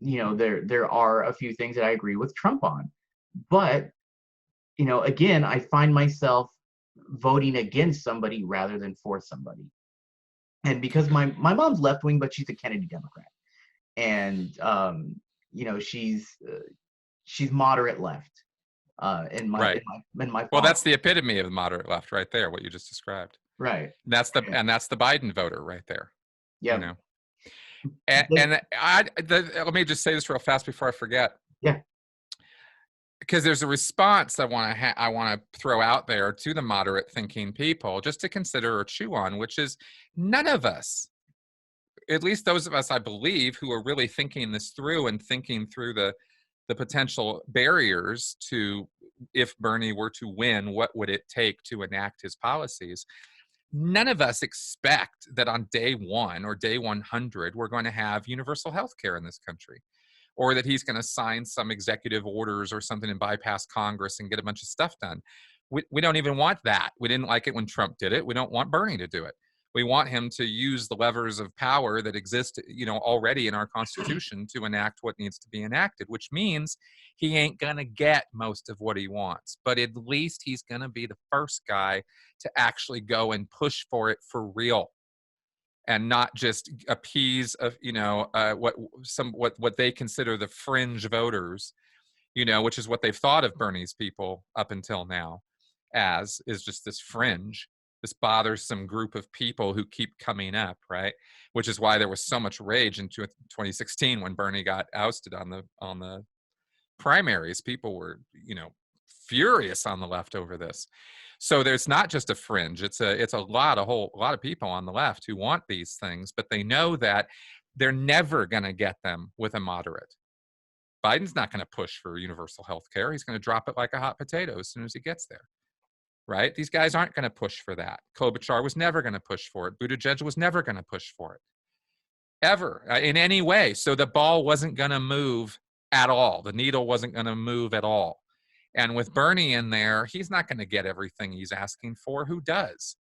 there are a few things that I agree with Trump on. But again, I find myself voting against somebody rather than for somebody. And because my mom's left wing, but she's a Kennedy Democrat, and she's moderate left in my Right. Well, thought. that's the epitome of the moderate left right there, what you just described. Right. And that's the Biden voter right there. You Yeah. know. They, Let me just say this real fast before I forget. yeah. Because there's a response I want to throw out there to the moderate thinking people just to consider or chew on, which is none of us, at least those of us I believe who are really thinking this through and thinking through the potential barriers to, if Bernie were to win, what would it take to enact his policies? None of us expect that on day 1 or day 100 we're going to have universal health care in this country, or that he's going to sign some executive orders or something and bypass Congress and get a bunch of stuff done. We don't even want that. We didn't like it when Trump did it. We don't want Bernie to do it. We want him to use the levers of power that exist, already in our Constitution to enact what needs to be enacted, which means he ain't going to get most of what he wants. But at least he's going to be the first guy to actually go and push for it for real, and not just appease what they consider the fringe voters, which is what they've thought of Bernie's people up until now, as is just this fringe, this bothersome group of people who keep coming up, right? Which is why there was so much rage in 2016 when Bernie got ousted on the primaries. People were, furious on the left over this. So there's not just a fringe. It's a lot of people on the left who want these things, but they know that they're never going to get them with a moderate. Biden's not going to push for universal health care. He's going to drop it like a hot potato as soon as he gets there, right? These guys aren't going to push for that. Klobuchar was never going to push for it. Buttigieg was never going to push for it, ever, in any way. So the ball wasn't going to move at all. The needle wasn't going to move at all. And with Bernie in there, he's not going to get everything he's asking for. Who does?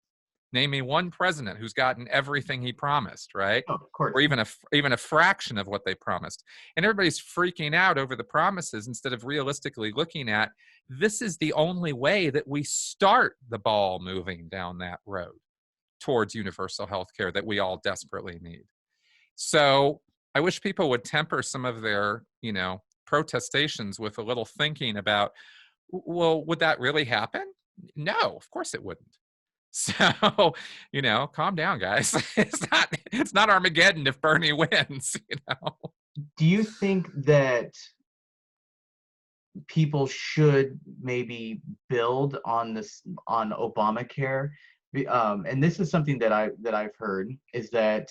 Name me one president who's gotten everything he promised, right? Oh, of course. Or even a fraction of what they promised. And everybody's freaking out over the promises instead of realistically looking at, this is the only way that we start the ball moving down that road towards universal health care that we all desperately need. So I wish people would temper some of their, protestations with a little thinking about, well, would that really happen? No, of course it wouldn't. So, calm down, guys. It's not Armageddon if Bernie wins, Do you think that people should maybe build on Obamacare? And this is something that I've heard, is that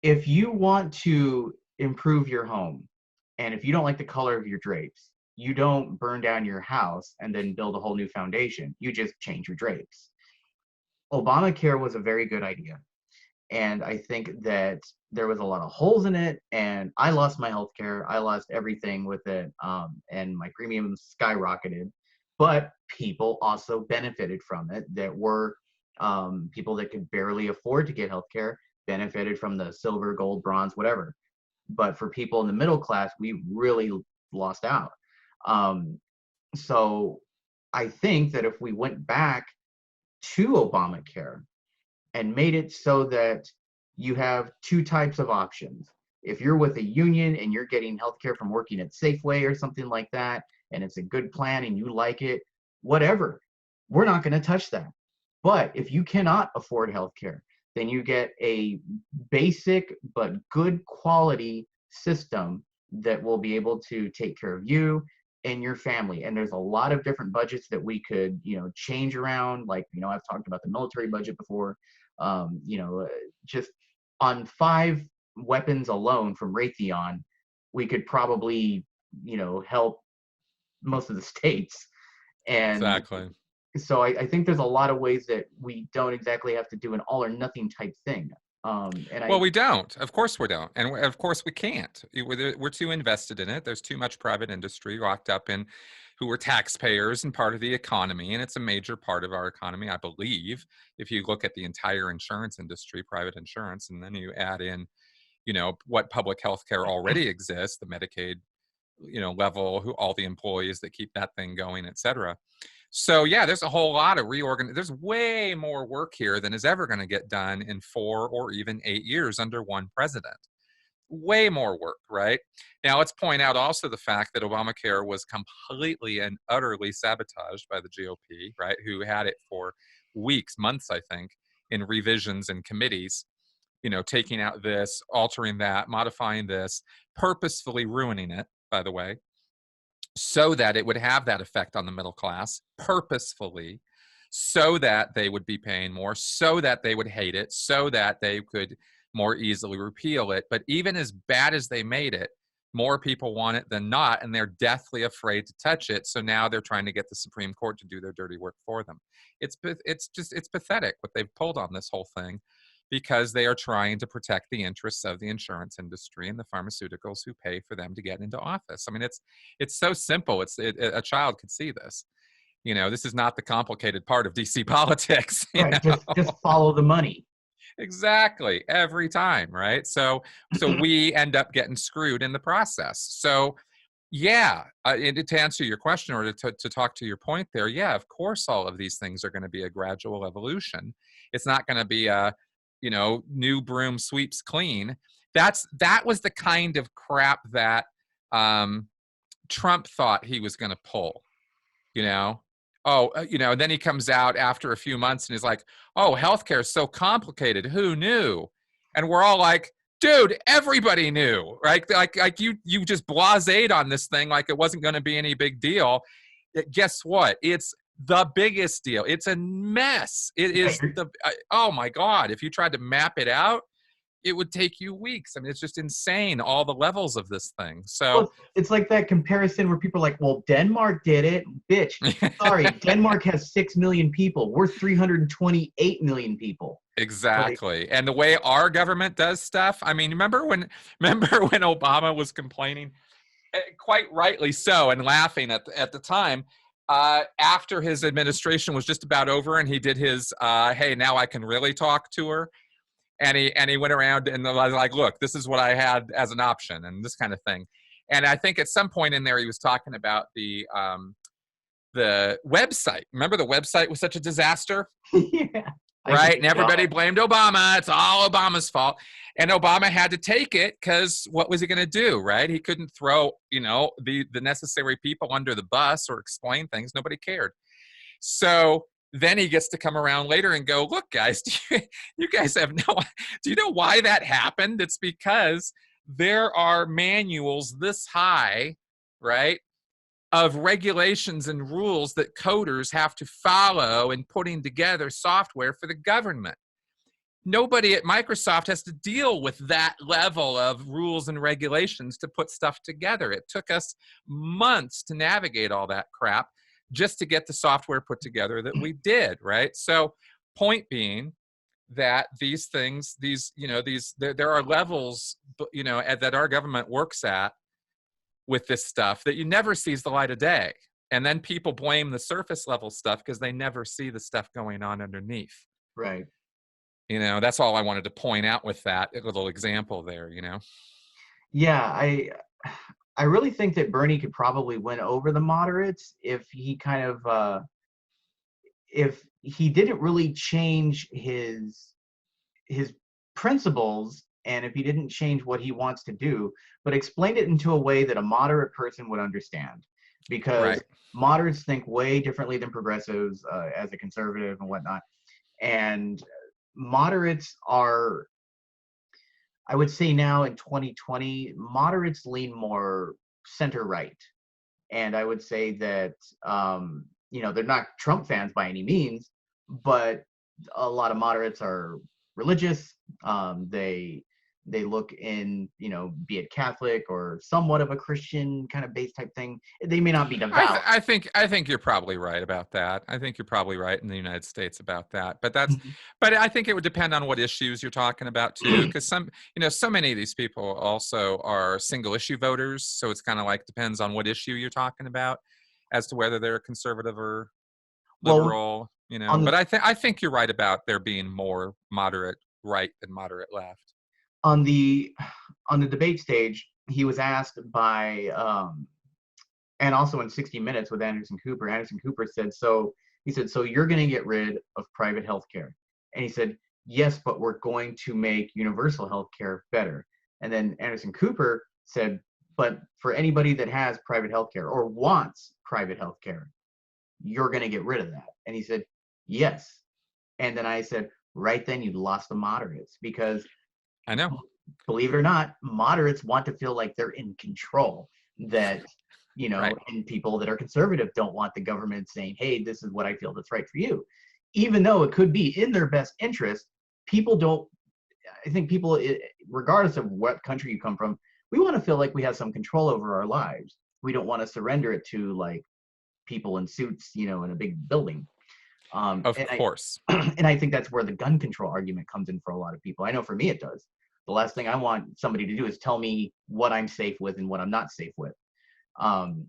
if you want to improve your home, and if you don't like the color of your drapes, you don't burn down your house and then build a whole new foundation. You just change your drapes. Obamacare was a very good idea. And I think that there was a lot of holes in it, and I lost my health care. I lost everything with it, and my premiums skyrocketed. But people also benefited from it that were people that could barely afford to get health care benefited from the silver, gold, bronze, whatever. But for people in the middle class, we really lost out. So I think that if we went back to Obamacare and made it so that you have two types of options. If you're with a union and you're getting healthcare from working at Safeway or something like that, and it's a good plan and you like it, whatever, we're not going to touch that. But if you cannot afford healthcare, then you get a basic but good quality system that will be able to take care of you and your family. And there's a lot of different budgets that we could, change around. Like, I've talked about the military budget before. Just on 5 weapons alone from Raytheon, we could probably, help most of the states. And Exactly. so I think there's a lot of ways that we don't exactly have to do an all or nothing type thing. And Well, I we don't. Of course we don't. And of course we can't. We're too invested in it. There's too much private industry locked up in who are taxpayers and part of the economy. And it's a major part of our economy, I believe. If you look at the entire insurance industry, private insurance, and then you add in, what public health care already exists, the Medicaid, level, who all the employees that keep that thing going, et cetera. So yeah, there's a whole lot of there's way more work here than is ever going to get done in 4 or even 8 years under one president. Way more work, right? Now let's point out also the fact that Obamacare was completely and utterly sabotaged by the GOP, right? Who had it for weeks, months, I think, in revisions and committees, taking out this, altering that, modifying this, purposefully ruining it, by the way, so that it would have that effect on the middle class purposefully, so that they would be paying more, so that they would hate it, so that they could more easily repeal it. But even as bad as they made it, more people want it than not, and they're deathly afraid to touch it. So now they're trying to get the Supreme Court to do their dirty work for them. It's pathetic what they've pulled on this whole thing, because they are trying to protect the interests of the insurance industry and the pharmaceuticals who pay for them to get into office. I mean, it's so simple. A child could see this. This is not the complicated part of DC politics. right, just follow the money. Exactly, every time, right? So we end up getting screwed in the process. So yeah, to answer your question, or to talk to your point there, yeah, of course, all of these things are going to be a gradual evolution. It's not going to be a, new broom sweeps clean. That was the kind of crap that Trump thought he was going to pull, you know. And then he comes out after a few months and he's like, "Oh, healthcare is so complicated. Who knew?" And we're all like, "Dude, everybody knew, right? Like you just blased on this thing like it wasn't going to be any big deal. Guess what? It's the biggest deal. It's a mess. It is oh my God. If you tried to map it out, it would take you weeks. I mean, it's just insane, all the levels of this thing. So Well, it's like that comparison where people are like, well, Denmark did it. Bitch, sorry, Denmark has 6 million people. We're 328 million people. exactly. Like, and the way our government does stuff, I mean, remember when Obama was complaining, quite rightly so, and laughing at the time, after his administration was just about over and he did his hey, now I can really talk tour. And he went around and was like, look, this is what I had as an option and this kind of thing. And I think at some point in there, he was talking about the website. Remember, the website was such a disaster? Yeah. Right? And everybody blamed Obama. It's all Obama's fault. And Obama had to take it because what was he going to do, right? He couldn't throw, the necessary people under the bus or explain things. Nobody cared. So then he gets to come around later and go, look, guys, you guys do you know why that happened? It's because there are manuals this high, right, of regulations and rules that coders have to follow in putting together software for the government. Nobody at Microsoft has to deal with that level of rules and regulations to put stuff together. It took us months to navigate all that crap just to get the software put together that we did, right? So point being that these things, there are levels, that our government works at with this stuff that you never sees the light of day. And then people blame the surface level stuff because they never see the stuff going on underneath. Right. That's all I wanted to point out with that little example there, Yeah, I really think that Bernie could probably win over the moderates if he kind of if he didn't really change his principles, and if he didn't change what he wants to do, but explained it into a way that a moderate person would understand. Because right. moderates think way differently than progressives, as a conservative and whatnot. And moderates are, I would say now in 2020, moderates lean more center right. And I would say that, they're not Trump fans by any means, but a lot of moderates are religious. They look in, be it Catholic or somewhat of a Christian kind of base type thing. They may not be devout. I think you're probably right about that. I think you're probably right in the United States about that. But Mhm. I think it would depend on what issues you're talking about too, because so many of these people also are single issue voters. So it's kind of like depends on what issue you're talking about as to whether they're conservative or Well, liberal. on But I think you're right about there being more moderate right than moderate left. on the on the debate stage, he was asked by and also in 60 Minutes with Anderson Cooper. Anderson Cooper said, he said, so you're going to get rid of private health care. And he said, yes, but we're going to make universal health care better. And then Anderson Cooper said, but for anybody that has private health care or wants private health care, you're going to get rid of that. And he said, yes. And then I said, right then you lost the moderates, because I know. believe it or not, moderates want to feel like they're in control. That, Right. and people that are conservative don't want the government saying, hey, this is what I feel that's right for you. Even though it could be in their best interest, people don't, I think people, regardless of what country you come from, we want to feel like we have some control over our lives. We don't want to surrender it to like people in suits, in a big building. Of And course. and I think that's where the gun control argument comes in for a lot of people. I know for me it does. The last thing I want somebody to do is tell me what I'm safe with and what I'm not safe with. Um,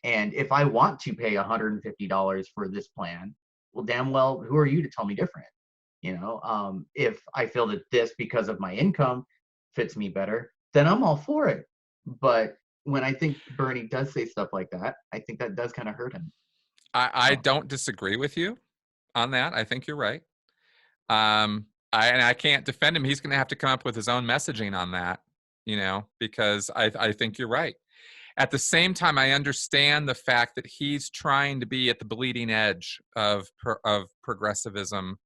and if I want to pay $150 for this plan, well, damn well, who are you to tell me different? If I feel that this, because of my income, fits me better, then I'm all for it. But when I think Bernie does say stuff like that, I think that does kind of hurt him. I don't disagree with you on that. I think you're right. And I can't defend him. He's going to have to come up with his own messaging on that, because I think you're right. At the same time, I understand the fact that he's trying to be at the bleeding edge of progressivism,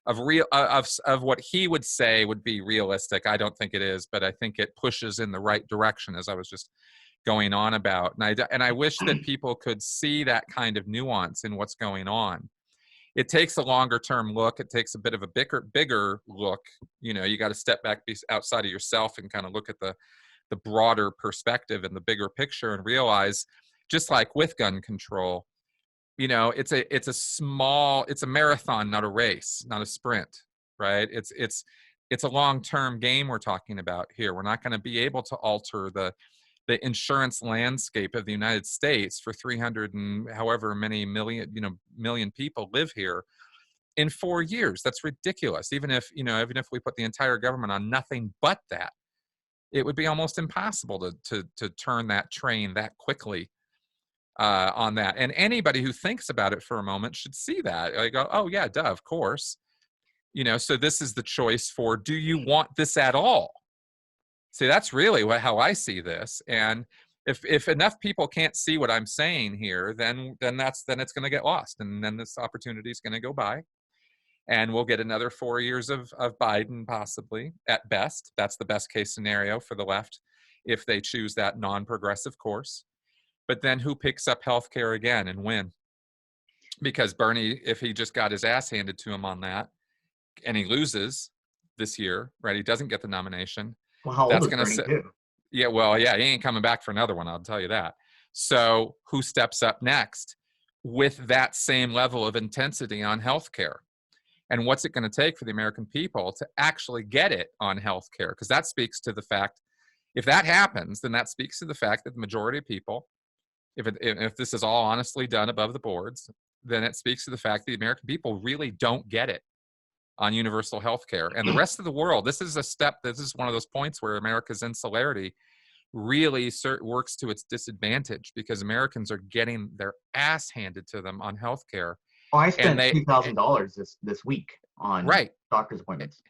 of what he would say would be realistic. I don't think it is, but I think it pushes in the right direction, as I was just going on about. And I wish that people could see that kind of nuance in what's going on. It takes a longer term look. It takes a bit of a bigger look. You got to step back outside of yourself and kind of look at the broader perspective and the bigger picture and realize, just like with gun control, it's a marathon, not a race, not a sprint, right? It's a long-term game we're talking about here. We're not going to be able to alter the insurance landscape of the United States for 300 and however many million people live here in 4 years. That's ridiculous. Even if we put the entire government on nothing but that, it would be almost impossible to turn that train that quickly on that. And anybody who thinks about it for a moment should see that. I go, oh yeah, duh, of course. So this is the choice for, do you want this at all? See, that's really how I see this. And if enough people can't see what I'm saying here, then it's going to get lost, and then this opportunity is going to go by, and we'll get another 4 years of Biden, possibly, at best. That's the best case scenario for the left if they choose that non-progressive course. But then who picks up healthcare again and when? Because Bernie, if he just got his ass handed to him on that and he loses this year, right? He doesn't get the nomination. Well, how old That's is going to Bernie sit. too? Yeah, well, yeah, he ain't coming back for another one. I'll tell you that. So who steps up next with that same level of intensity on healthcare? And what's it going to take for the American people to actually get it on healthcare? Because that speaks to the fact, if that happens, then that speaks to the fact that the majority of people, if this is all honestly done above the boards, then it speaks to the fact that the American people really don't get it on universal health care. And the rest of the world, this is one of those points where America's insularity really works to its disadvantage, because Americans are getting their ass handed to them on health care. Oh, I And spent $2,000 this week on right. doctor's appointments.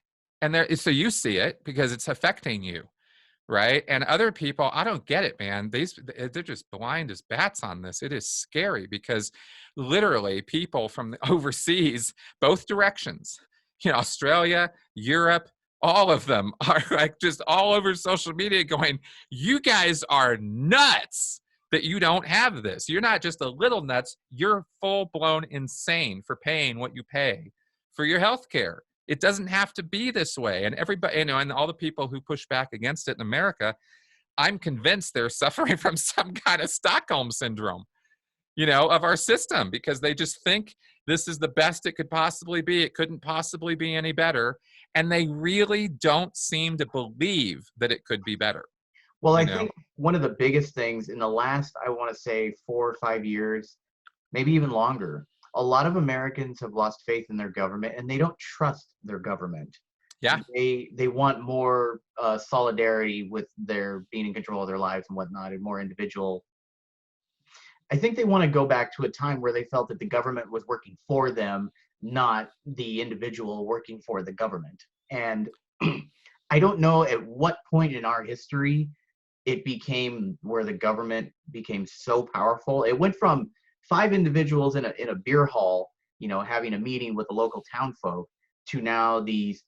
And so you see it because it's affecting you. Right. And other people, I don't get it, man. They're just blind as bats on this. It is scary because literally people from the overseas, both directions, Australia, Europe, all of them are like just all over social media going, you guys are nuts that you don't have this. You're not just a little nuts. You're full blown insane for paying what you pay for your health care. It doesn't have to be this way. And everybody, and all the people who push back against it in America, I'm convinced they're suffering from some kind of Stockholm syndrome, of our system, because they just think this is the best it could possibly be. It couldn't possibly be any better. And they really don't seem to believe that it could be better, Well, you I know? think one of the biggest things in the last, I want to say 4 or 5 years, maybe even longer, a lot of Americans have lost faith in their government and they don't trust their government. Yeah. They want more solidarity with their being in control of their lives and whatnot, and more individual. I think they want to go back to a time where they felt that the government was working for them, not the individual working for the government. And I don't know at what point in our history it became where the government became so powerful. It went from 5 individuals in a beer hall, having a meeting with the local town folk, to now these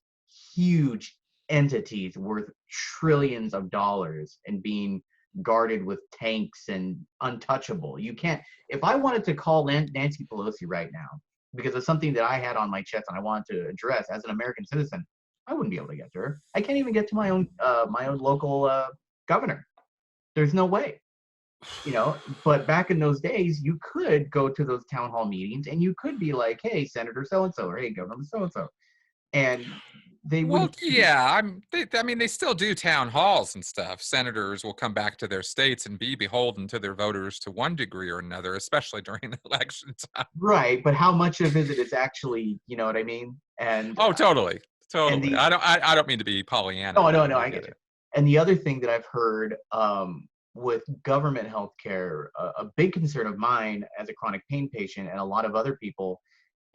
huge entities worth trillions of dollars and being guarded with tanks and untouchable. You can't. If I wanted to call Nancy Pelosi right now because of something that I had on my chest and I wanted to address as an American citizen, I wouldn't be able to get to her. I can't even get to my own local governor. There's no way, But back in those days, you could go to those town hall meetings and you could be like, "Hey, Senator so and so," or "Hey, Governor so and so," and they Well, wouldn't. yeah, I mean, they still do town halls and stuff. Senators will come back to their states and be beholden to their voters to one degree or another, especially during the election time. Right, but how much of it is actually, you know what I mean? Oh, totally, And totally. the I don't mean to be Pollyanna no, no, about it. no, I I get get you. it. And the other thing that I've heard with government healthcare, a big concern of mine as a chronic pain patient and a lot of other people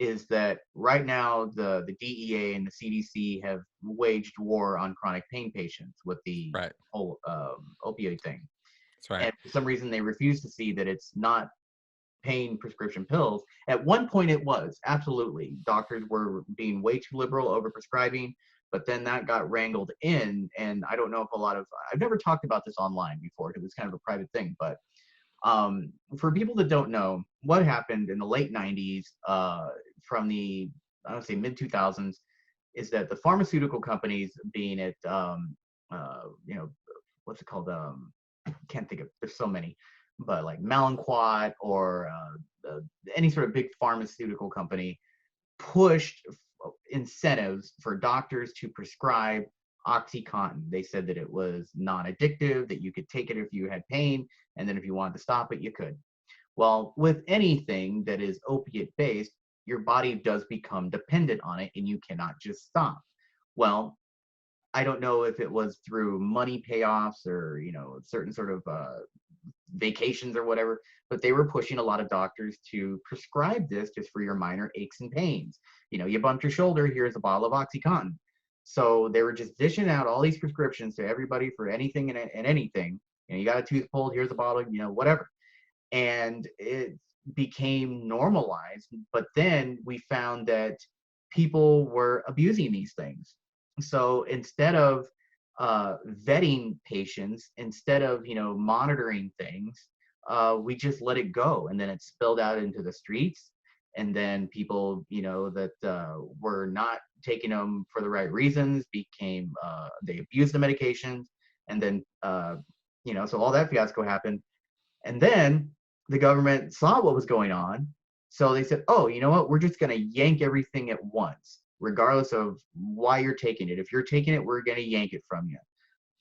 is that right now the DEA and the CDC have waged war on chronic pain patients with the Right. whole opioid thing. That's right. And for some reason, they refuse to see that it's not pain prescription pills. At one point, it was absolutely doctors were being way too liberal over prescribing, but then that got wrangled in. And I don't know if I've never talked about this online before because it's kind of a private thing, but for people that don't know, what happened in the late 90s, from the, I don't say mid 2000s, is that the pharmaceutical companies, being it, what's it called? Can't think of, there's so many, but like Malinquat or any sort of big pharmaceutical company pushed incentives for doctors to prescribe OxyContin. They said that it was non-addictive, that you could take it if you had pain, and then if you wanted to stop it, you could. Well, with anything that is opiate based, your body does become dependent on it and you cannot just stop. Well, I don't know if it was through money payoffs or, certain sort of vacations or whatever, but they were pushing a lot of doctors to prescribe this just for your minor aches and pains. You bumped your shoulder, here's a bottle of OxyContin. So they were just dishing out all these prescriptions to everybody for anything and anything. You got a tooth pulled, here's a bottle, whatever. And it became normalized. But then we found that people were abusing these things. So instead of vetting patients, instead of monitoring things, we just let it go, and then it spilled out into the streets. And then people, that were not taking them for the right reasons became they abused the medications, and then so all that fiasco happened. And then the government saw what was going on. So they said, "Oh, you know what? We're just going to yank everything at once, regardless of why you're taking it. If you're taking it, we're going to yank it from you."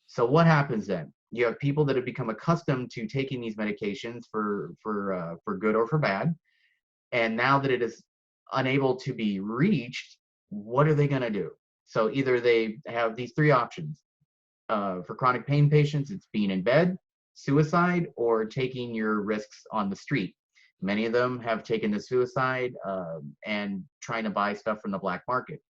So what happens then? You have people that have become accustomed to taking these medications for good or for bad, and now that it is unable to be reached, what are they going to do? So either they have these three options. For chronic pain patients, it's being in bed, suicide, or taking your risks on the street. Many of them have taken the suicide and trying to buy stuff from the black market.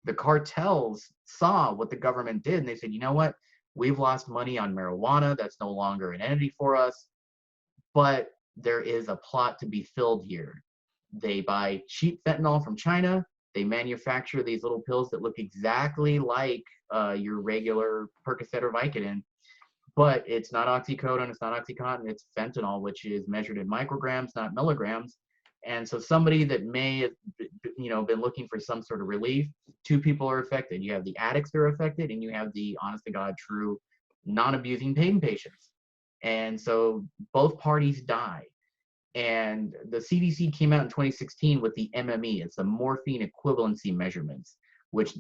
The cartels saw what the government did and they said, "You know what? We've lost money on marijuana. That's no longer an entity for us, but there is a plot to be filled here." They buy cheap fentanyl from China. They manufacture these little pills that look exactly like your regular Percocet or Vicodin, but it's not oxycodone, it's not oxycontin, it's fentanyl, which is measured in micrograms, not milligrams. And so somebody that may have, been looking for some sort of relief, two people are affected. You have the addicts that are affected, and you have the honest to God, true, non-abusing pain patients. And so both parties die. And the CDC came out in 2016 with the MME. It's the morphine equivalency measurements, which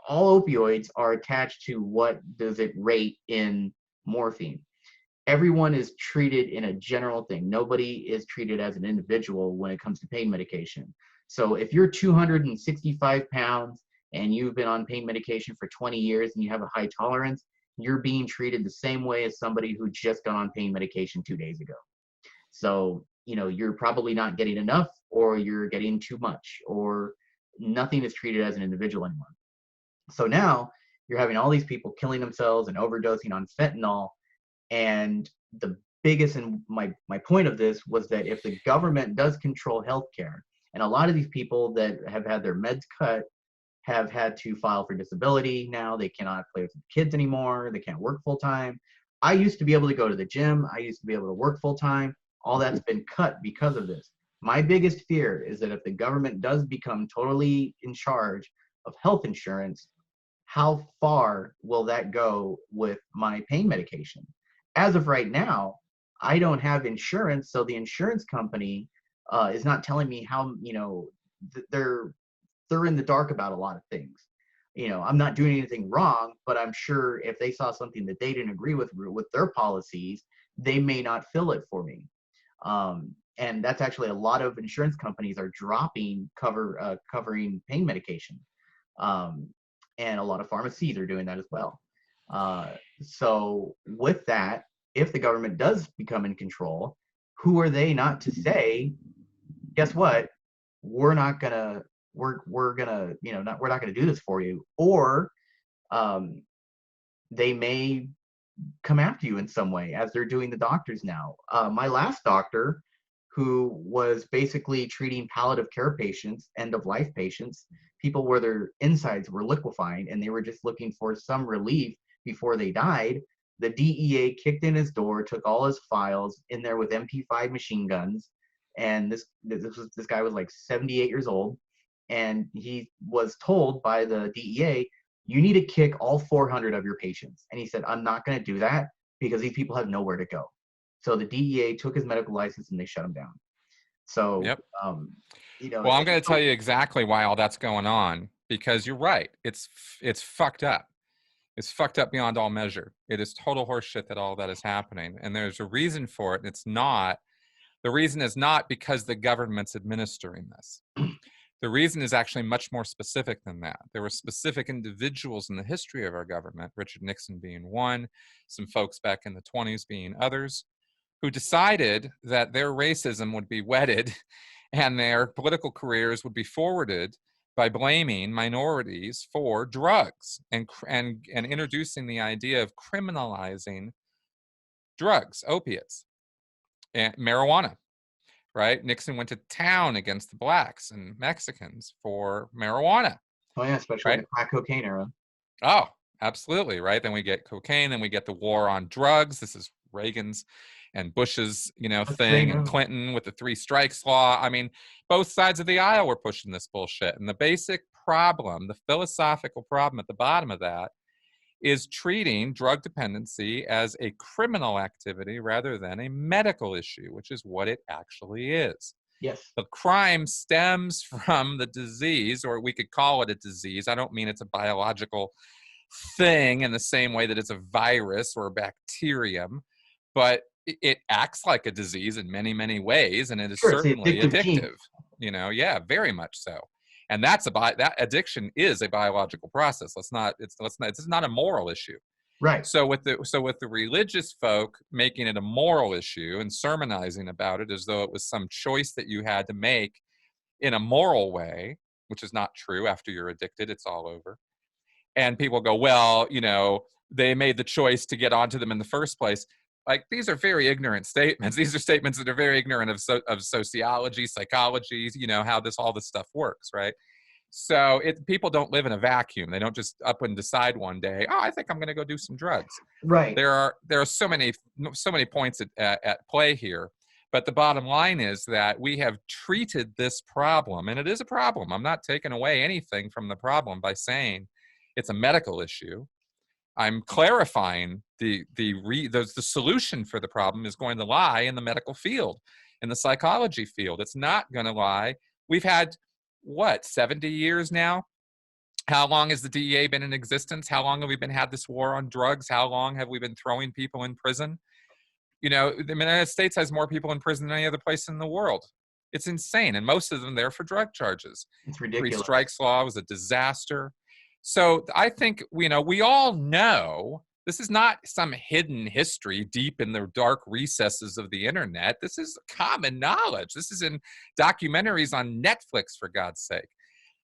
all opioids are attached to what does it rate in morphine. Everyone is treated in a general thing. Nobody is treated as an individual when it comes to pain medication. So if you're 265 pounds and you've been on pain medication for 20 years and you have a high tolerance, you're being treated the same way as somebody who just got on pain medication 2 days ago. So, you're probably not getting enough, or you're getting too much, or nothing is treated as an individual anymore. So now you're having all these people killing themselves and overdosing on fentanyl. And the biggest, and my point of this was that if the government does control healthcare, and a lot of these people that have had their meds cut have had to file for disability now. They cannot play with kids anymore. They can't work full time. I used to be able to go to the gym. I used to be able to work full time. All that's been cut because of this. My biggest fear is that if the government does become totally in charge of health insurance, how far will that go with my pain medication? As of right now, I don't have insurance, so the insurance company is not telling me how, they're in the dark about a lot of things. I'm not doing anything wrong, but I'm sure if they saw something that they didn't agree with their policies, they may not fill it for me. And that's actually a lot of insurance companies are dropping covering pain medication. And a lot of pharmacies are doing that as well. So with that, if the government does become in control, who are they not to say, guess what? We're not gonna we're gonna we're not gonna do this for you, or they may come after you in some way, as they're doing the doctors now. My last doctor, who was basically treating palliative care patients, end of life patients, people where their insides were liquefying and they were just looking for some relief before they died. The DEA kicked in his door, took all his files in there with MP5 machine guns. And this guy was like 78 years old. And he was told by the DEA, you need to kick all 400 of your patients. And he said, I'm not going to do that because these people have nowhere to go. So the DEA took his medical license and they shut him down. So, Yep. Well, I'm going to tell you exactly why all that's going on, because you're right. It's fucked up. It's fucked up beyond all measure. It is total horseshit that all that is happening. And there's a reason for it. And the reason is not because the government's administering this. The reason is actually much more specific than that. There were specific individuals in the history of our government, Richard Nixon being one, some folks back in the 1920s being others, who decided that their racism would be whetted and their political careers would be forwarded by blaming minorities for drugs and introducing the idea of criminalizing drugs, opiates, and marijuana. Right? Nixon went to town against the blacks and Mexicans for marijuana. Oh yeah, especially in the crack cocaine era. Oh, absolutely, right? Then we get cocaine, then we get the war on drugs. This is Reagan's and Bush's, thing, and Clinton with the 3 strikes law. I mean, both sides of the aisle were pushing this bullshit. And the basic problem, the philosophical problem at the bottom of that, is treating drug dependency as a criminal activity rather than a medical issue, which is what it actually is. Yes. The crime stems from the disease, or we could call it a disease. I don't mean it's a biological thing in the same way that it's a virus or a bacterium, but it acts like a disease in many, many ways, and it is certainly addictive. Yeah, very much so. And that addiction is a biological process. It's not a moral issue. Right. So with the religious folk making it a moral issue and sermonizing about it as though it was some choice that you had to make in a moral way, which is not true. After you're addicted, it's all over. And people go, well, they made the choice to get onto them in the first place. Like, these are very ignorant statements. These are statements that are very ignorant of sociology, psychology, how all this stuff works, right? So people don't live in a vacuum. They don't just up and decide one day, oh, I think I'm going to go do some drugs. Right. There are so many points at play here. But the bottom line is that we have treated this problem, and it is a problem. I'm not taking away anything from the problem by saying it's a medical issue. I'm clarifying the solution for the problem is going to lie in the medical field, in the psychology field. It's not going to lie. We've had, what, 70 years now? How long has the DEA been in existence? How long have we had this war on drugs? How long have we been throwing people in prison? You know, the United States has more people in prison than any other place in the world. It's insane. And most of them there for drug charges. It's Three ridiculous. strikes law was a disaster. So I think, you know, we all know this is not some hidden history deep in the dark recesses of the internet. This is common knowledge. This is in documentaries on Netflix, for God's sake.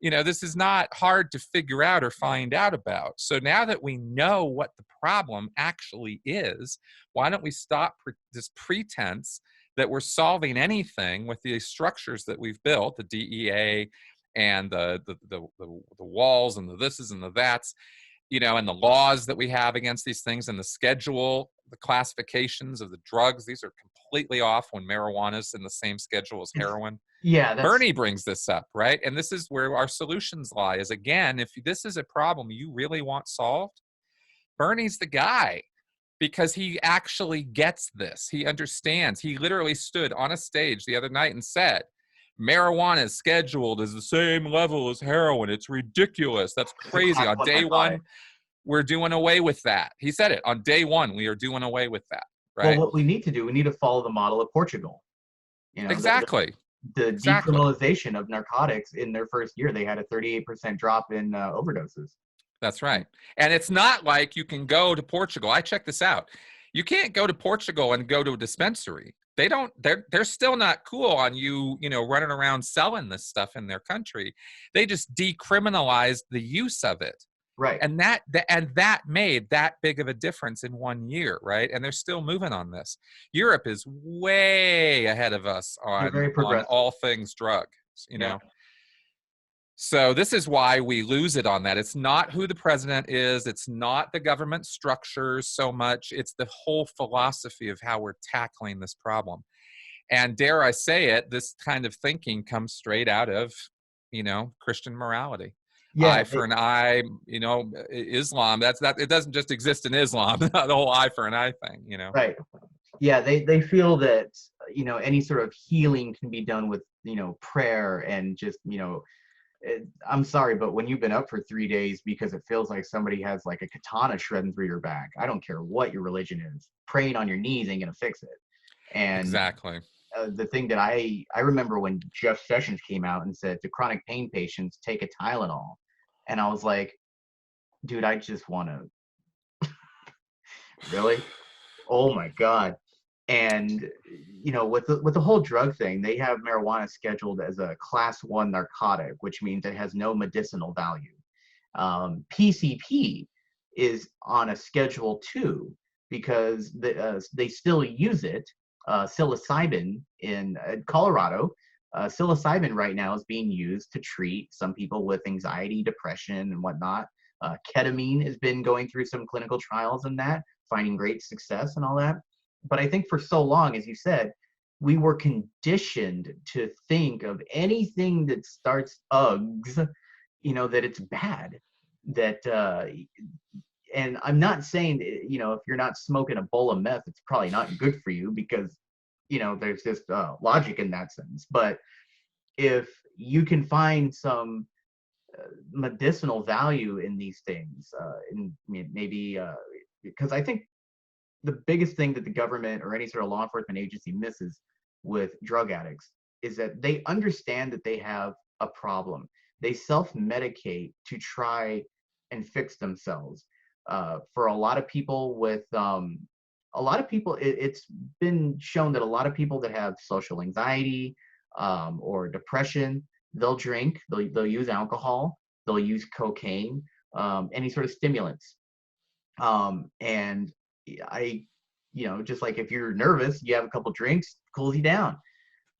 You know, this is not hard to figure out or find out about. So now that we know what the problem actually is, why don't we stop this pretense that we're solving anything with the structures that we've built, the DEA and the walls and the thises and the that's, you know, and the laws that we have against these things and the schedule, the classifications of the drugs. These are completely off when marijuana is in the same schedule as heroin. Yeah, Bernie brings this up, right? And this is where our solutions lie, is again, if this is a problem you really want solved, Bernie's the guy, because he actually gets this. He understands. He literally stood on a stage the other night and said, marijuana is scheduled as the same level as heroin. It's ridiculous. That's crazy. On day one, we're doing away with that. He said it. On day one, we are doing away with that, right? Well, what we need to do, we need to follow the model of Portugal. You know, exactly. The decriminalization of narcotics in their first year, they had a 38% drop in overdoses. That's right. And it's not like you can go to Portugal. I checked this out. You can't go to Portugal and go to a dispensary. They're still not cool on you, you know, running around selling this stuff in their country. They just decriminalized the use of it. Right. And that made that big of a difference in 1 year, right? And they're still moving on this. Europe is way ahead of us on all things drugs, you know. So this is why we lose it on that. It's not who the president is. It's not the government structures so much. It's the whole philosophy of how we're tackling this problem. And dare I say it, this kind of thinking comes straight out of, you know, Christian morality. Eye for an eye, you know, Islam. It doesn't just exist in Islam. The whole eye for an eye thing, you know. Right. Yeah, they feel that, you know, any sort of healing can be done with, you know, prayer and just, you know, I'm sorry, but when you've been up for 3 days because it feels like somebody has like a katana shredding through your back, I don't care what your religion is, praying on your knees ain't gonna fix it. And exactly. The thing that I remember when Jeff Sessions came out and said to chronic pain patients, take a Tylenol. And I was like, dude, I just want to. Really? Oh my God. And, you know, with the whole drug thing, they have marijuana scheduled as a class 1 narcotic, which means it has no medicinal value. PCP is on a schedule 2 because they still use it. Psilocybin in Colorado, psilocybin right now is being used to treat some people with anxiety, depression, and whatnot. Ketamine has been going through some clinical trials in that, finding great success and all that. But I think for so long, as you said, we were conditioned to think of anything that starts Uggs, you know, that it's bad. That, and I'm not saying, you know, if you're not smoking a bowl of meth, it's probably not good for you because, you know, there's just logic in that sense. But if you can find some medicinal value in these things, and maybe because I think the biggest thing that the government or any sort of law enforcement agency misses with drug addicts is that they understand that they have a problem. They self-medicate to try and fix themselves. For a lot of people it's been shown that a lot of people that have social anxiety or depression, they'll drink, they'll use alcohol, they'll use cocaine, any sort of stimulants. And you know, just like if you're nervous, you have a couple drinks, cools you down.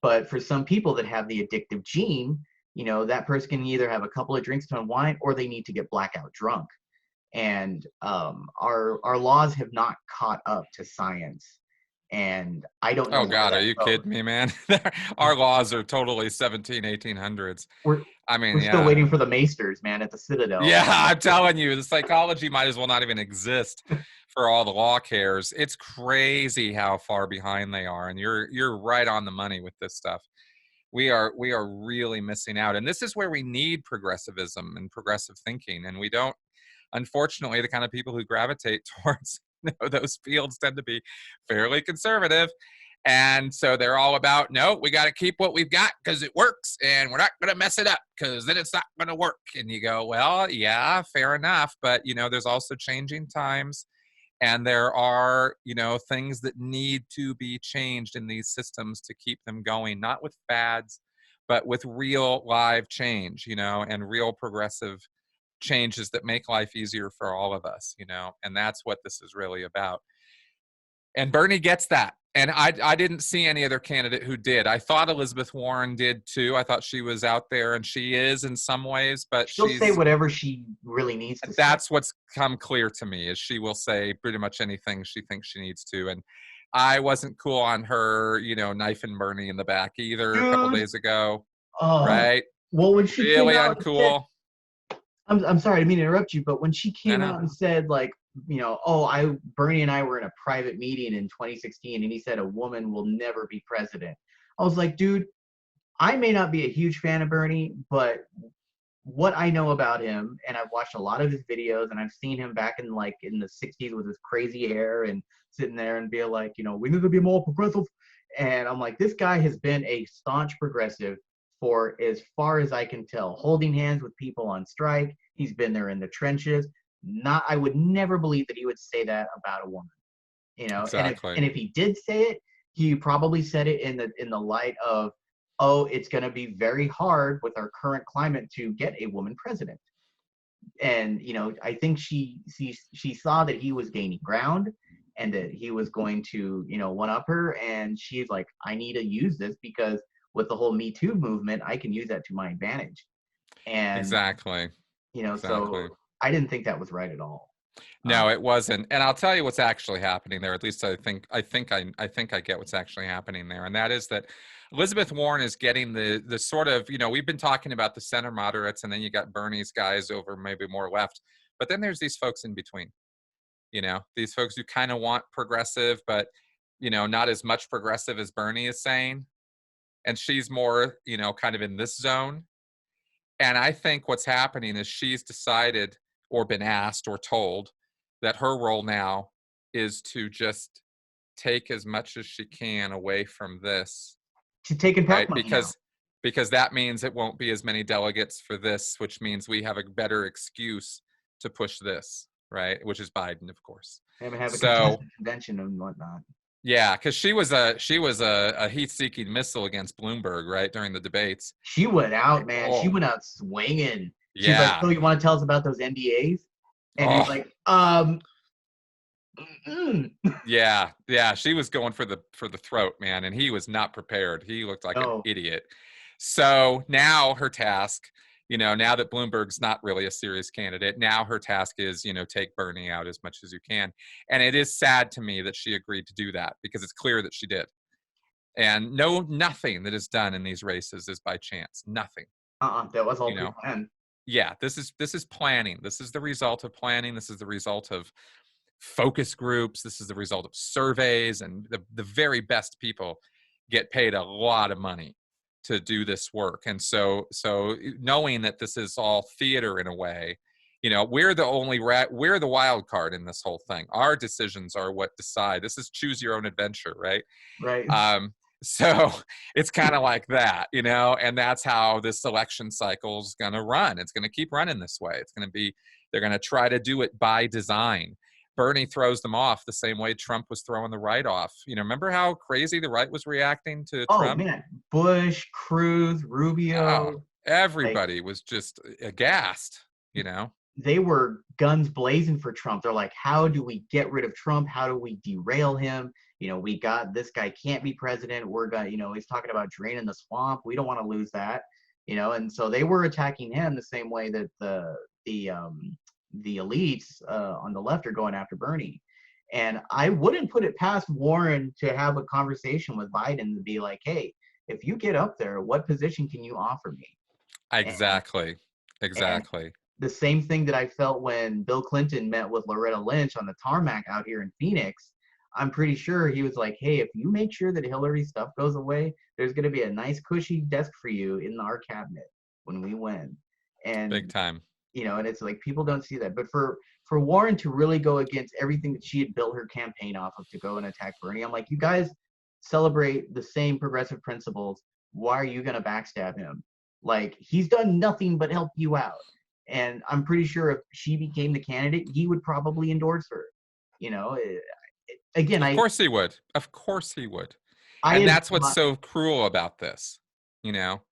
But for some people that have the addictive gene, you know, that person can either have a couple of drinks to unwind or they need to get blackout drunk. And our laws have not caught up to science. And I don't know Oh where God, are that you goes. kidding me, man? Our laws are totally 1800s. We're I mean, we're still yeah. waiting for the Maesters, man, at the Citadel. Yeah, I'm telling you, the psychology might as well not even exist for all the law cares. It's crazy how far behind they are, and you're right on the money with this stuff. We are really missing out, and this is where we need progressivism and progressive thinking, and we don't. Unfortunately, the kind of people who gravitate towards those fields tend to be fairly conservative. And so they're all about, no, we got to keep what we've got because it works and we're not going to mess it up because then it's not going to work. And you go, well, yeah, fair enough. But, there's also changing times and there are, things that need to be changed in these systems to keep them going, not with fads, but with real live change, and real progressive changes that make life easier for all of us, and that's what this is really about. And Bernie gets that. And I didn't see any other candidate who did. I thought Elizabeth Warren did too. I thought she was out there, and she is in some ways, but She'll say whatever she really needs to say. that's what's come clear to me is she will say pretty much anything she thinks she needs to. And I wasn't cool on her, knifing Bernie in the back either a couple Dude, days ago, oh, right? well, when she came Really out and said, uncool. I'm sorry, I didn't mean to interrupt you, but when she I came know. out and said, like, Bernie and I were in a private meeting in 2016, and he said a woman will never be president. I was like, dude, I may not be a huge fan of Bernie, but what I know about him, and I've watched a lot of his videos, and I've seen him back in the 60s with his crazy hair and sitting there and be like, we need to be more progressive. And I'm like, this guy has been a staunch progressive for as far as I can tell, holding hands with people on strike. He's been there in the trenches. I would never believe that he would say that about a woman. Exactly. And if he did say it, he probably said it in the light of, oh, it's going to be very hard with our current climate to get a woman president. And I think she saw that he was gaining ground and that he was going to one up her, and she's like, I need to use this because with the whole Me Too movement, I can use that to my advantage. And Exactly. so I didn't think that was right at all. No, it wasn't. And I'll tell you what's actually happening there. At least I get what's actually happening there. And that is that Elizabeth Warren is getting the sort of, we've been talking about the center moderates, and then you got Bernie's guys over maybe more left. But then there's these folks in between, these folks who kind of want progressive, but, not as much progressive as Bernie is saying. And she's more, kind of in this zone. And I think what's happening is she's decided or been asked or told that her role now is to just take as much as she can away from this, She's taking PAC right? money now. Because that means it won't be as many delegates for this, which means we have a better excuse to push this, right? Which is Biden, of course. Have a So contested convention and whatnot. yeah, because she was a heat-seeking missile against Bloomberg, right, during the debates. She went out, man. She Oh, went out swinging. She's like, yeah. "So you want to tell us about those NDAs?" And he's Oh, like, yeah, she was going for the throat, man, and he was not prepared. He looked like an no." idiot. So now her task, now that Bloomberg's not really a serious candidate, now her task is, take Bernie out as much as you can. And it is sad to me that she agreed to do that because it's clear that she did. And nothing that is done in these races is by chance. Nothing. That was all You know, pre-planned. yeah, this is planning. This is the result of planning. This is the result of focus groups. This is the result of surveys, and the very best people get paid a lot of money to do this work. And so knowing that this is all theater in a way, we're the wild card in this whole thing. Our decisions are what decide. This is choose your own adventure, right? Right. So it's kind of like that, and that's how this election cycle is going to run. It's going to keep running this way. They're going to try to do it by design. Bernie throws them off the same way Trump was throwing the right off. Remember how crazy the right was reacting to Oh Trump? man, Bush, Cruz, Oh, Rubio, like everybody was just aghast, they were guns blazing for Trump. They're like, how do we get rid of Trump? How do we derail him? We got this guy can't be president. We're gonna, he's talking about draining the swamp. We don't want to lose that, and so they were attacking him the same way that the elites on the left are going after Bernie. And I wouldn't put it past Warren to have a conversation with Biden to be like, hey, if you get up there, what position can you offer me? And Exactly. and Exactly. the same thing that I felt when Bill Clinton met with Loretta Lynch on the tarmac out here in Phoenix. I'm pretty sure he was like, hey, if you make sure that Hillary's stuff goes away, there's going to be a nice cushy desk for you in our cabinet when we win. Big And time. and it's like people don't see that. But for Warren to really go against everything that she had built her campaign off of to go and attack Bernie, I'm like, you guys celebrate the same progressive principles. Why are you going to backstab him? Like, he's done nothing but help you out. And I'm pretty sure if she became the candidate, he would probably endorse her. You know, again, Of I course he would. Of course he would. I And am that's what's not. so cruel about this, you know,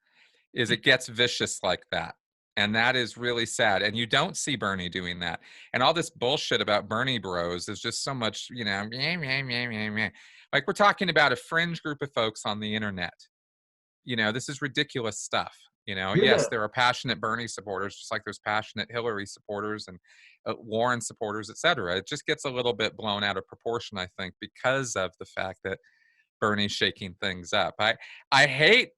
is it gets vicious like that. And that is really sad. And you don't see Bernie doing that. And all this bullshit about Bernie bros is just so much, meh, meh, meh, meh, meh. Like we're talking about a fringe group of folks on the internet. This is ridiculous stuff. You're Yes, the there are passionate Bernie supporters, just like there's passionate Hillary supporters and Warren supporters, et cetera. It just gets a little bit blown out of proportion, I think, because of the fact that Bernie's shaking things up. I hate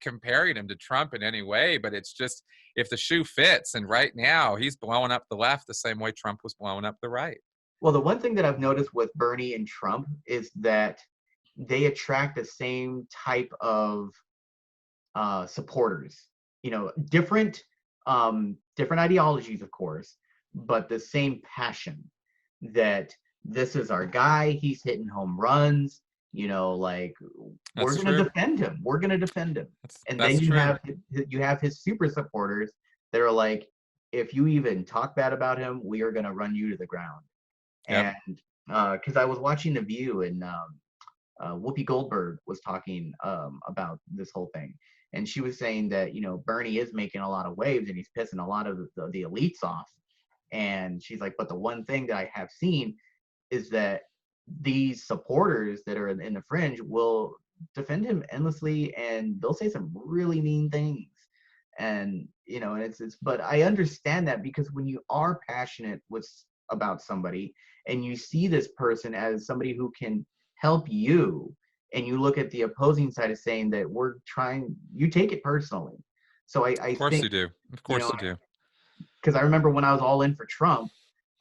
comparing him to Trump in any way, but it's just if the shoe fits, and right now he's blowing up the left the same way Trump was blowing up the right. Well, the one thing that I've noticed with Bernie and Trump is that they attract the same type of supporters. Different different ideologies, of course, but the same passion that this is our guy. He's hitting home runs. Like, we're That's gonna true. defend him. We're gonna defend him. And That's then you true. have his super supporters that are like, if you even talk bad about him, we are gonna run you to the ground. Yep. And because I was watching The View, and Whoopi Goldberg was talking about this whole thing, and she was saying that Bernie is making a lot of waves and he's pissing a lot of the elites off. And she's like, but the one thing that I have seen is that these supporters that are in the fringe will defend him endlessly, and they'll say some really mean things. And and it's but I understand that, because when you are passionate about somebody, and you see this person as somebody who can help you, and you look at the opposing side as saying that you take it personally. So I Of course think, you do. Of you course know you do. because I remember when I was all in for Trump,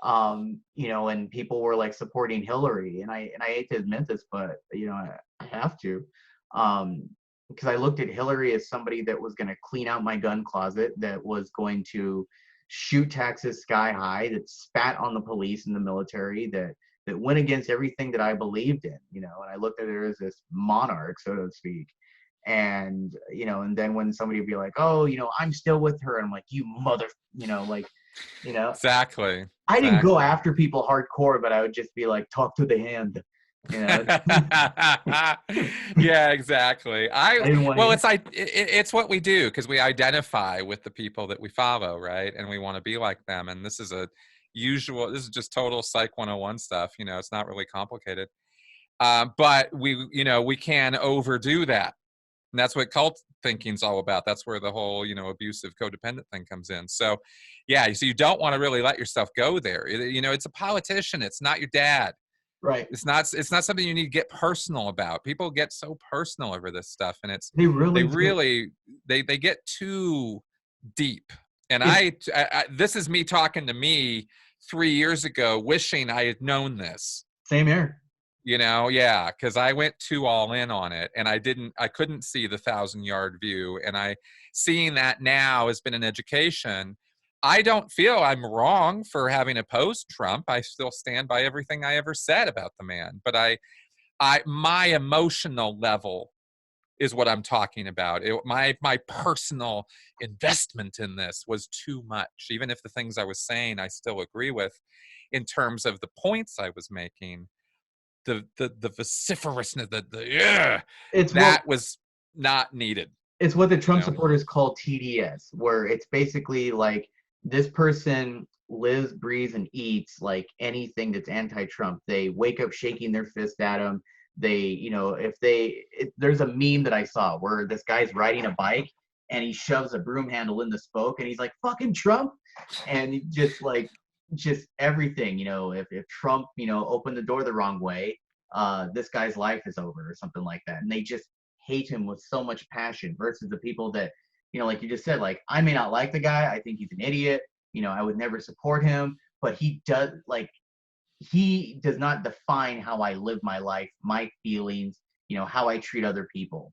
and people were like supporting Hillary, and I hate to admit this, but I have to, because I looked at Hillary as somebody that was going to clean out my gun closet, that was going to shoot taxes sky high, that spat on the police and the military, that went against everything that I believed in, and I looked at her as this monarch, so to speak. And then when somebody would be like, oh, I'm still with her, and I'm like, you mother, like, you know, Exactly. I didn't go Exactly. after people hardcore, but I would just be like, talk to the hand, you know. Yeah, exactly. I didn't want Well, to. it's what we do because we identify with the people that we follow, right? And we want to be like them. And this is just total Psych 101 stuff. It's not really complicated. But we can overdo that. And that's what cult thinking's all about. That's where the whole, abusive codependent thing comes in. So, yeah, so you don't want to really let yourself go there. It's a politician. It's not your dad. Right. It's not something you need to get personal about. People get so personal over this stuff, and They they really do. really they get too deep. And It's this is me talking to me 3 years ago, wishing I had known this. same here. Yeah, because I went too all in on it, and I couldn't see the 1,000-yard view. And seeing that now has been an education. I don't feel I'm wrong for having opposed Trump. I still stand by everything I ever said about the man. But my emotional level is what I'm talking about. My personal investment in this was too much. Even if the things I was saying I still agree with, in terms of the points I was making, the vociferousness, yeah, It's what that was not needed. it's what the You Trump know, supporters call TDS, where it's basically like this person lives, breathes, and eats like anything that's anti-Trump. They wake up shaking their fist at him. There's a meme that I saw where this guy's riding a bike and he shoves a broom handle in the spoke and he's like, fucking Trump. And he just like just everything, if Trump, opened the door the wrong way, this guy's life is over or something like that. And they just hate him with so much passion versus the people that, like you just said, like, I may not like the guy. I think he's an idiot. I would never support him, but he does not define how I live my life, my feelings, how I treat other people.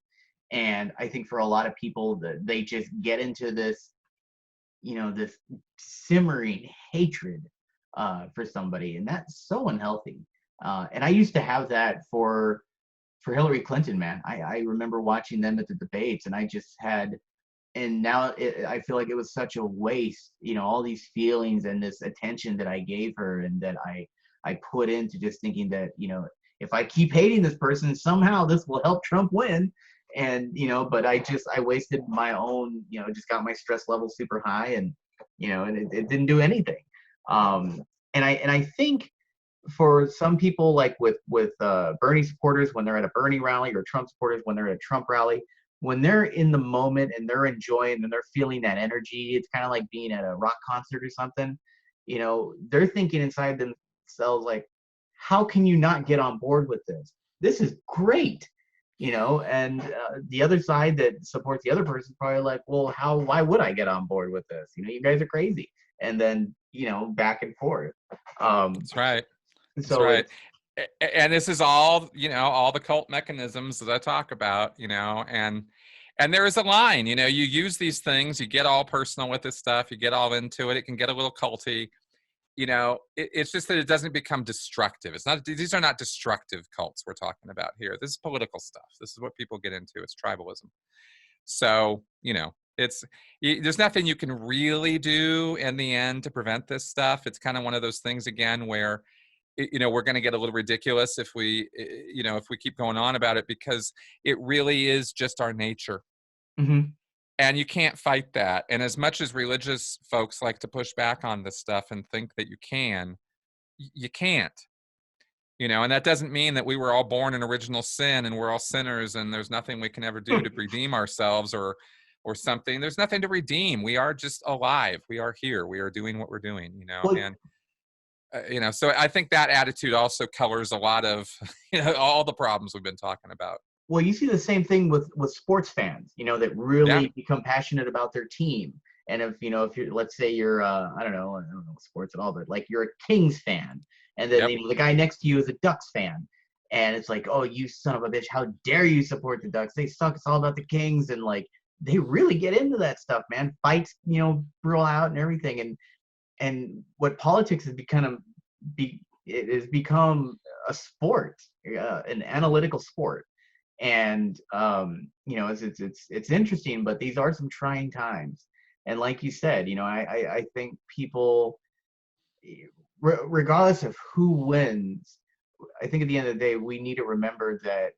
And I think for a lot of people that they just get into this simmering hatred for somebody, and that's so unhealthy. And I used to have that for Hillary Clinton, man. I remember watching them at the debates, and I just had, and now I feel like it was such a waste, all these feelings and this attention that I gave her, and that I put into just thinking that, if I keep hating this person, somehow this will help Trump win. And, but I wasted my own, just got my stress level super high, and, and it didn't do anything. And I think for some people, like with Bernie supporters, when they're at a Bernie rally, or Trump supporters when they're at a Trump rally, when they're in the moment and they're enjoying and they're feeling that energy, it's kind of like being at a rock concert or something. They're thinking inside themselves, like, how can you not get on board with this? This is great. And the other side that supports the other person is probably like, well, why would I get on board with this? You guys are crazy. And then, back and forth. That's right. That's So right. it's, And this is all, all the cult mechanisms that I talk about, and there is a line, you use these things, you get all personal with this stuff, you get all into it. It can get a little culty, it's just that it doesn't become destructive. These are not destructive cults we're talking about here. This is political stuff. This is what people get into. It's tribalism. So, there's nothing you can really do in the end to prevent this stuff. It's kind of one of those things again where, we're going to get a little ridiculous if we keep going on about it, because it really is just our nature. mm-hmm. And you can't fight that. And as much as religious folks like to push back on this stuff and think that you can, you can't. And that doesn't mean that we were all born in original sin and we're all sinners and there's nothing we can ever do to redeem ourselves or something. There's nothing to redeem. We are just alive. We are here. We are doing what we're doing, Well, and so I think that attitude also colors a lot of all the problems we've been talking about. well, you see the same thing with sports fans, that Yeah. really become passionate about their team. And if you're, let's say you're, I don't know sports at all, but like you're a Kings fan, and then Yep. the guy next to you is a Ducks fan, and it's like, oh, you son of a bitch, how dare you support the Ducks? They suck. It's all about the Kings, and like they really get into that stuff, man. Fights, brawl out and everything, and what politics has it has become a sport, an analytical sport. And it's interesting, but these are some trying times. And like you said, I think people, regardless of who wins, I think at the end of the day we need to remember that,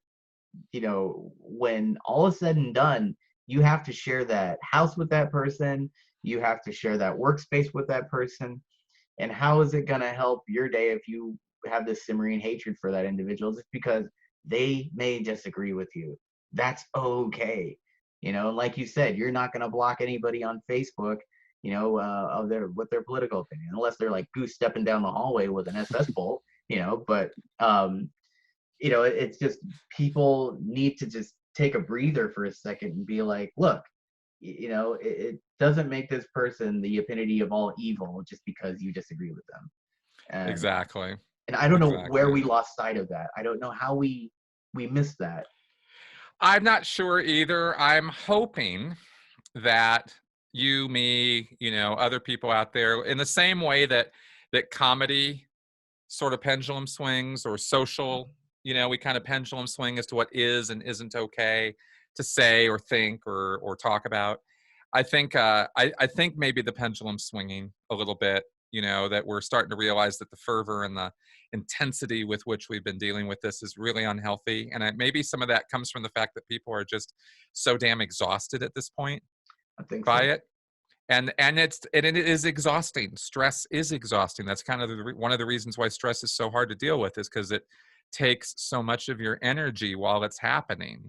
when all is said and done, you have to share that house with that person, you have to share that workspace with that person. And how is it going to help your day if you have this simmering hatred for that individual just because they may disagree with you? That's okay. Like you said, you're not going to block anybody on Facebook, of with their political opinion, unless they're like goose stepping down the hallway with an SS bolt, but it's just people need to just take a breather for a second and be like, look, it doesn't make this person the epitome of all evil just because you disagree with them. And Exactly. and I don't know where Exactly. we lost sight of that. I don't know how we missed that. I'm not sure either. I'm hoping that you, me, other people out there, in the same way that comedy sort of pendulum swings, or social, we kind of pendulum swing as to what is and isn't okay to say or think or talk about. I think I think maybe the pendulum swinging a little bit, that we're starting to realize that the fervor and the intensity with which we've been dealing with this is really unhealthy. And maybe some of that comes from the fact that people are just so damn exhausted at this point I think by so. it. And it is exhausting. Stress is exhausting. That's kind of one of the reasons why stress is so hard to deal with, is because it takes so much of your energy while it's happening,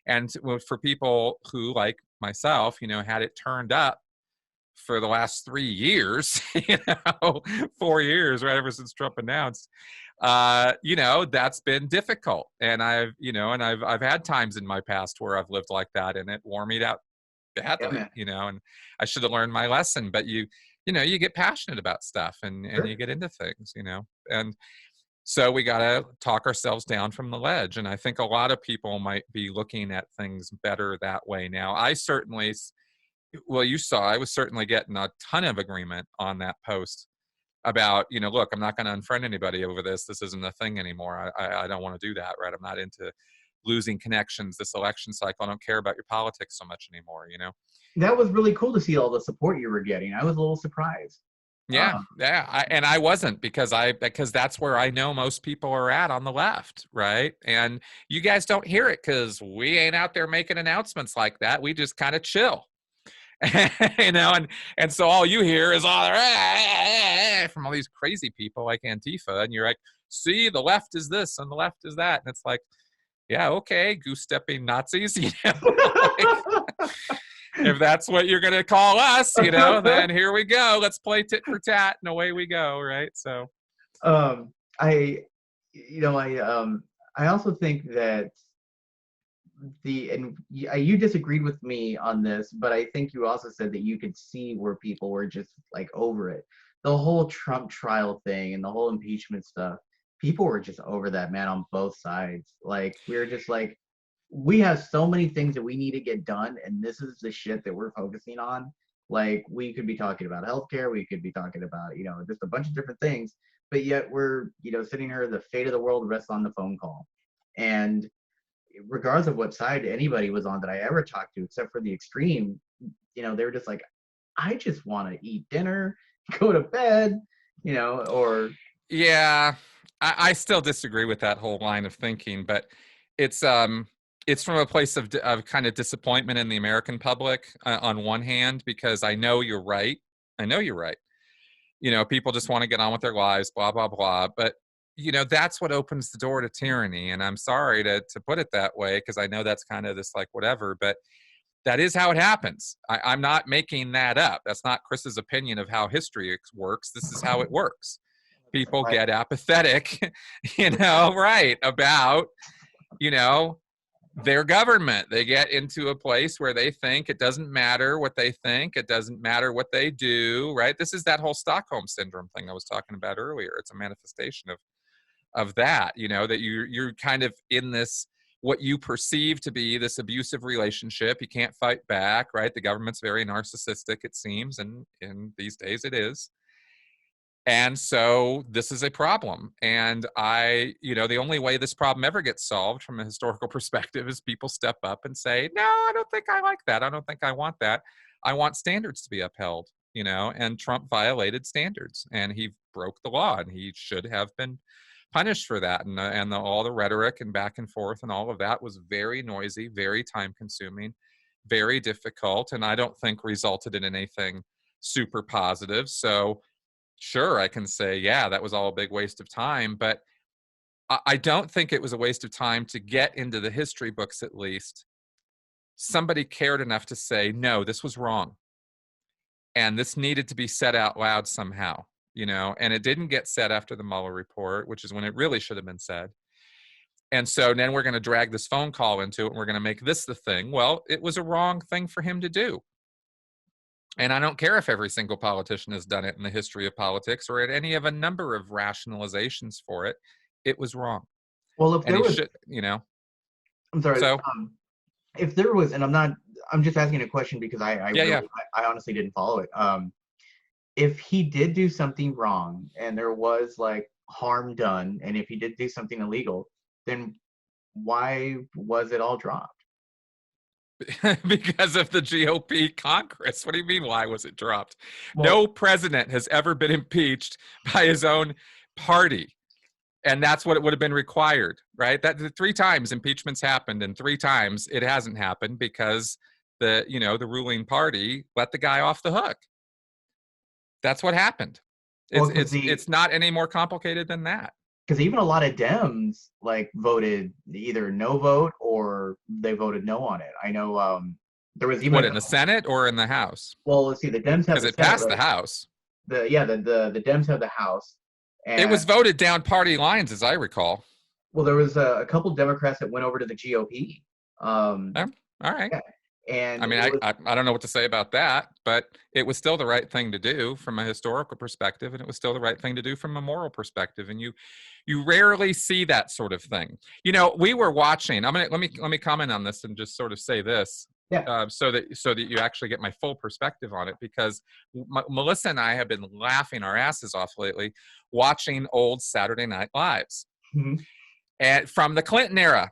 and for people who, like myself, had it turned up, for the last 3 years, 4 years, right, ever since Trump announced, that's been difficult. And I've had times in my past where I've lived like that, and it wore me out Yeah, badly, man. and I should have learned my lesson. But you get passionate about stuff, and Sure. you get into things, and so we got to talk ourselves down from the ledge. And I think a lot of people might be looking at things better that way now. I certainly, well, you saw, I was certainly getting a ton of agreement on that post about, look, I'm not going to unfriend anybody over this. This isn't a thing anymore. I don't want to do that, right? I'm not into losing connections this election cycle. I don't care about your politics so much anymore. That was really cool to see all the support you were getting. I was a little surprised. Yeah, yeah, and I wasn't, because that's where I know most people are at on the left, right? And you guys don't hear it because we ain't out there making announcements like that. We just kind of chill, and so all you hear is all from all these crazy people like Antifa, and you're like, see, the left is this and the left is that, and it's like, yeah, okay, goose stepping Nazis, like, if that's what you're going to call us, then here we go. Let's play tit for tat, and away we go, right? So, I, I also think that you disagreed with me on this, but I think you also said that you could see where people were just like over it. The whole Trump trial thing and the whole impeachment stuff, people were just over that, man, on both sides. Like, we were just like, we have so many things that we need to get done, and this is the shit that we're focusing on. Like, we could be talking about healthcare, we could be talking about, just a bunch of different things, but yet we're, sitting here, the fate of the world rests on the phone call. And regardless of what side anybody was on that I ever talked to, except for the extreme, they were just like, I just want to eat dinner, go to bed, or. Yeah, I still disagree with that whole line of thinking, but it's from a place of kind of disappointment in the American public, on one hand, because I know you're right. People just want to get on with their lives, blah, blah, blah. But, that's what opens the door to tyranny. And I'm sorry to put it that way, because I know that's kind of this like whatever, but that is how it happens. I'm not making that up. That's not Chris's opinion of how history works. This is how it works. People get apathetic, right, about, their government. They get into a place where they think it doesn't matter what they think. It doesn't matter what they do, right? This is that whole Stockholm syndrome thing I was talking about earlier. It's a manifestation of that, that you're kind of in this, what you perceive to be this abusive relationship. You can't fight back, right? The government's very narcissistic, it seems, and in these days it is. And so this is a problem. And the only way this problem ever gets solved from a historical perspective is people step up and say, no, I don't think I like that. I don't think I want that. I want standards to be upheld, and Trump violated standards, and he broke the law, and he should have been punished for that. And all the rhetoric and back and forth and all of that was very noisy, very time consuming, very difficult, and I don't think resulted in anything super positive. So sure, I can say, yeah, that was all a big waste of time, but I don't think it was a waste of time to get into the history books. At least somebody cared enough to say, no, this was wrong, and this needed to be said out loud somehow, and it didn't get said after the Mueller report, which is when it really should have been said. And so then we're going to drag this phone call into it, and we're going to make this the thing. Well, it was a wrong thing for him to do. And I don't care if every single politician has done it in the history of politics or at any of a number of rationalizations for it. It was wrong. Well, if there was, I'm sorry. So, if there was, and I'm just asking a question because I honestly didn't follow it. If he did do something wrong and there was like harm done, and if he did do something illegal, then why was it all dropped? Because of the GOP Congress. What do you mean, why was it dropped? Well, no president has ever been impeached by his own party. And that's what it would have been required, right? That 3 times impeachments happened, and 3 times it hasn't happened because the ruling party let the guy off the hook. That's what happened. It's not any more complicated than that. Because even a lot of Dems like voted either no vote or they voted no on it. I know There was even What, a in the couple. Senate or in the House? Well, let's see. The Dems have Because the it Senate, passed the right? House. The Dems have the House, It and was voted down party lines, as I recall. well, there was a couple Democrats that went over to the GOP. Um, Yeah, all right. yeah, and I mean, it was I don't know what to say about that, but it was still the right thing to do from a historical perspective, and it was still the right thing to do from a moral perspective. And you rarely see that sort of thing. You know, we were watching. Let me comment on this and just sort of say this, yeah. so that you actually get my full perspective on it, because Melissa and I have been laughing our asses off lately watching old Saturday Night Lives Mhm. and from the Clinton era,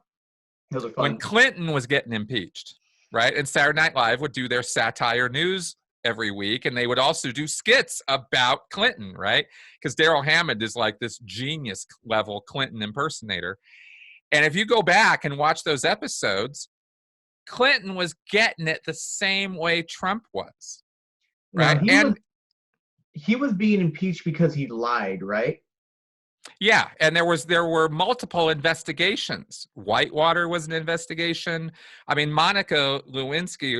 Those are when fun. Clinton was getting impeached, right? And Saturday Night Live would do their satire news every week, and they would also do skits about Clinton, right? Because Daryl Hammond is like this genius level Clinton impersonator. And if you go back and watch those episodes, Clinton was getting it the same way Trump was, Now right? And he was being impeached because he lied, right? yeah, and there were multiple investigations. Whitewater was an investigation. I mean, Monica Lewinsky,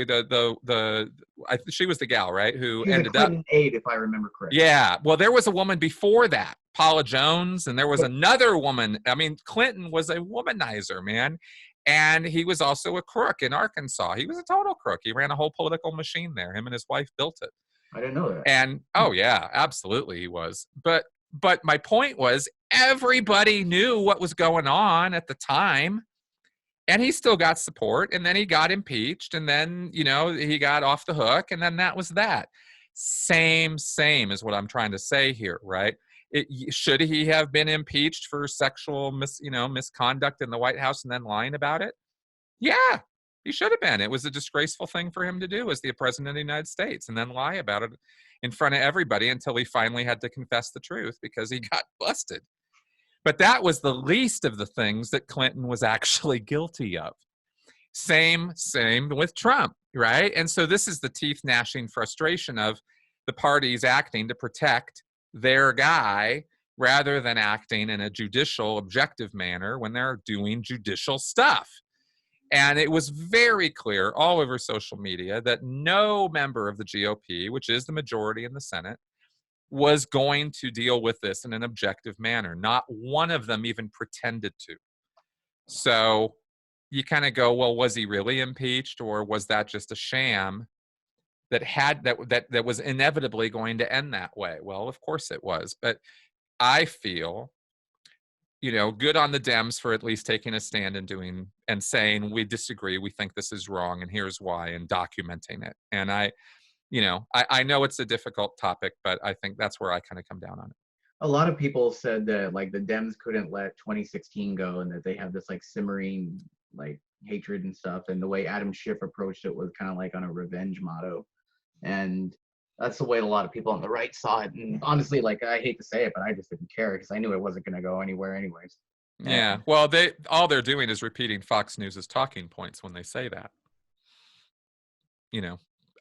she was the gal, right, who She's a ended up. Clinton aide, if I remember correctly. Yeah, well, there was a woman before that, Paula Jones, and there was Yep. another woman. I mean, Clinton was a womanizer, man, and he was also a crook in Arkansas. He was a total crook. He ran a whole political machine there. Him and his wife built it. I didn't know that. And oh yeah, absolutely he was. But my point was everybody knew what was going on at the time, and he still got support, and then he got impeached, and then, he got off the hook, and then that was that. Same is what I'm trying to say here, right? Should he have been impeached for sexual misconduct in the White House and then lying about it? Yeah, he should have been. It was a disgraceful thing for him to do as the president of the United States and then lie about it in front of everybody until he finally had to confess the truth because he got busted. But that was the least of the things that Clinton was actually guilty of. Same with Trump, right? And so this is the teeth gnashing frustration of the parties acting to protect their guy rather than acting in a judicial, objective manner when they're doing judicial stuff. And it was very clear all over social media that no member of the GOP, which is the majority in the Senate, was going to deal with this in an objective manner. Not one of them even pretended to. So you kind of go, well, was he really impeached, or was that just a sham that was inevitably going to end that way? Well, of course it was. But I feel good on the Dems for at least taking a stand and saying, we disagree, we think this is wrong, and here's why, and documenting it. And I know it's a difficult topic, but I think that's where I kind of come down on it. A lot of people said that like the Dems couldn't let 2016 go, and that they have this like simmering like hatred and stuff. And the way Adam Schiff approached it was kind of like on a revenge motto, and that's the way a lot of people on the right saw it. And honestly, like I hate to say it, but I just didn't care because I knew it wasn't going to go anywhere anyways. And Yeah, well, all they're doing is repeating Fox News's talking points when they say that.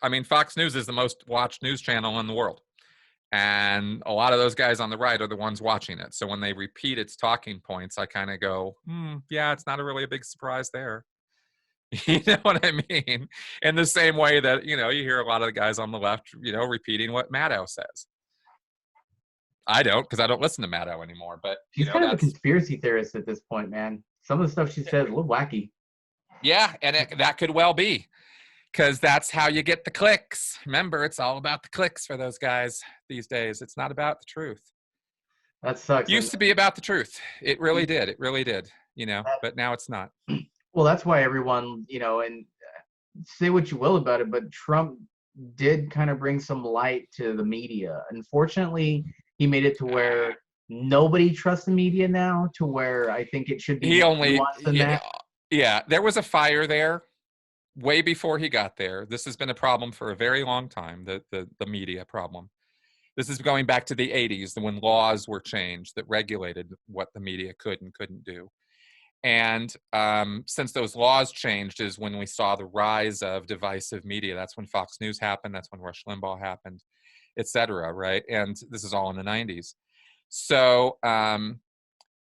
I mean, Fox News is the most watched news channel in the world. And a lot of those guys on the right are the ones watching it. So when they repeat its talking points, I kind of go, yeah, it's not really a big surprise there. You know what I mean? In the same way that, you hear a lot of the guys on the left, repeating what Maddow says. I don't, because I don't listen to Maddow anymore. But, she's kind of a that's. conspiracy theorist at this point, man. Some of the stuff she says a little wacky. Yeah, and that could well be. Because that's how you get the clicks. Remember, it's all about the clicks for those guys these days. It's not about the truth. That sucks. And Used to be about the truth. It really did. It really did. But now it's not. well, that's why everyone, and say what you will about it, but Trump did kind of bring some light to the media. Unfortunately, he made it to where nobody trusts the media now, to where I think it should be He more only, nuanced than that. yeah, there was a fire there way before he got there. This has been a problem for a very long time, the media problem. This is going back to the 80s, when laws were changed that regulated what the media could and couldn't do. And since those laws changed is when we saw the rise of divisive media. That's when Fox News happened. That's when Rush Limbaugh happened, et cetera, right? And this is all in the 90s. So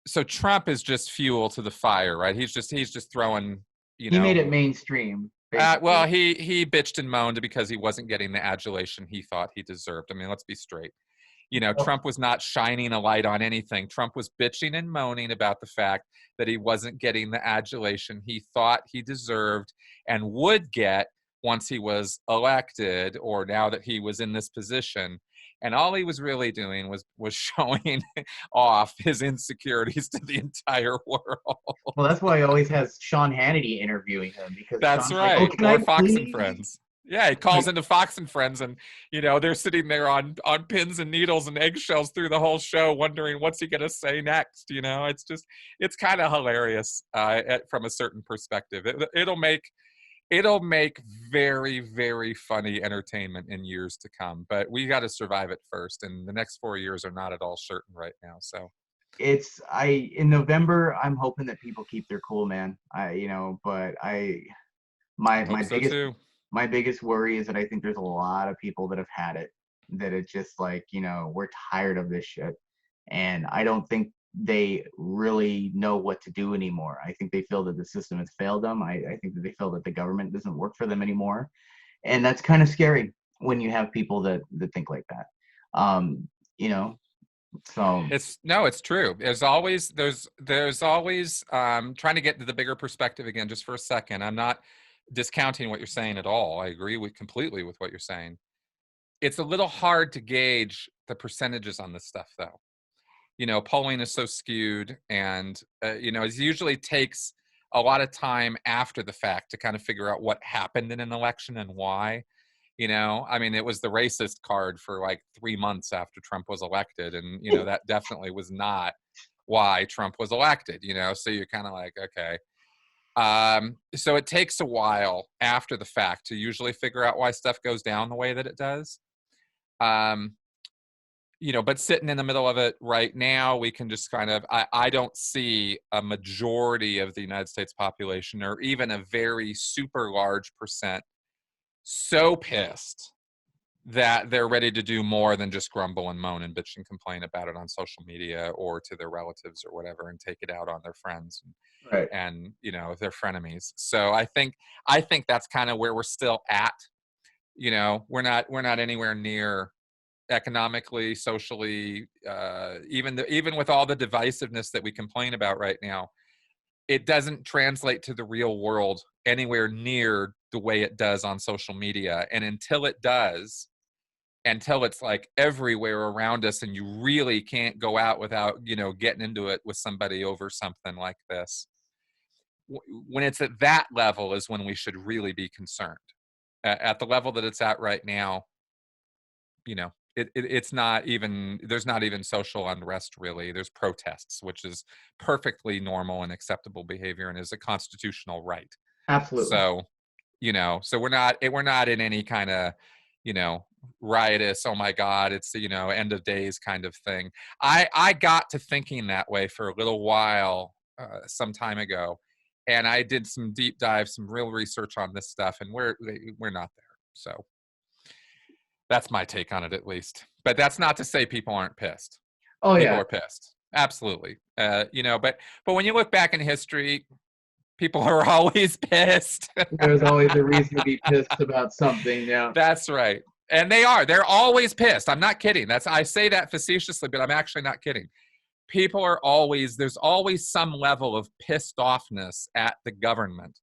so Trump is just fuel to the fire, right? He's just throwing, He made it mainstream, basically. Well, he bitched and moaned because he wasn't getting the adulation he thought he deserved. I mean, let's be straight. Oh, Trump was not shining a light on anything. Trump was bitching and moaning about the fact that he wasn't getting the adulation he thought he deserved and would get once he was elected, or now that he was in this position. And all he was really doing was showing off his insecurities to the entire world. well, that's why he always has Sean Hannity interviewing him, because That's Sean's like, "Oh, right. can Or I Fox and please?" Friends. Yeah, he calls Like, into Fox and Friends, and they're sitting there on pins and needles and eggshells through the whole show, wondering what's he gonna say next. It's kind of hilarious from a certain perspective. It'll make very, very funny entertainment in years to come. But we got to survive it first, and the next 4 years are not at all certain right now. So in November, I'm hoping that people keep their cool, man. But my hope my so biggest too. my biggest worry is that I think there's a lot of people that have had it, that it's just like, we're tired of this shit. And I don't think they really know what to do anymore. I think they feel that the system has failed them. I think that they feel that the government doesn't work for them anymore. And that's kind of scary when you have people that think like that. Um, you know, so It's true. There's always trying to get to the bigger perspective again, just for a second. I'm not discounting what you're saying at all. I agree completely with what you're saying. It's a little hard to gauge the percentages on this stuff, though. Polling is so skewed, and it usually takes a lot of time after the fact to kind of figure out what happened in an election and why. I mean, it was the racist card for like 3 months after Trump was elected, and that definitely was not why Trump was elected. So you're kind of like, okay. So it takes a while after the fact to usually figure out why stuff goes down the way that it does. Um, but sitting in the middle of it right now, we can just kind of, I don't see a majority of the United States population, or even a very super large percent, so pissed that they're ready to do more than just grumble and moan and bitch and complain about it on social media or to their relatives or whatever, and take it out on their friends right. and their frenemies. So I think that's kind of where we're still at. We're not anywhere near economically, socially, even with all the divisiveness that we complain about right now, it doesn't translate to the real world anywhere near the way it does on social media. And until it does, until it's like everywhere around us, and you really can't go out without getting into it with somebody over something like this, when it's at that level is when we should really be concerned. At the level that it's at right now, it's not even, there's not even social unrest, really. There's protests, which is perfectly normal and acceptable behavior and is a constitutional right. Absolutely. So so we're not in any kind of riotous, oh my god, it's end of days kind of thing. I got to thinking that way for a little while, some time ago, and I did some deep dive, some real research on this stuff, and we're not there. So that's my take on it, at least. But that's not to say people aren't pissed. Oh People yeah. are pissed, absolutely. But when you look back in history, people are always pissed. There's always a reason to be pissed about something. Yeah. That's right. And they're always pissed. I'm not kidding. I say that facetiously, but I'm actually not kidding. There's always some level of pissed offness at the government,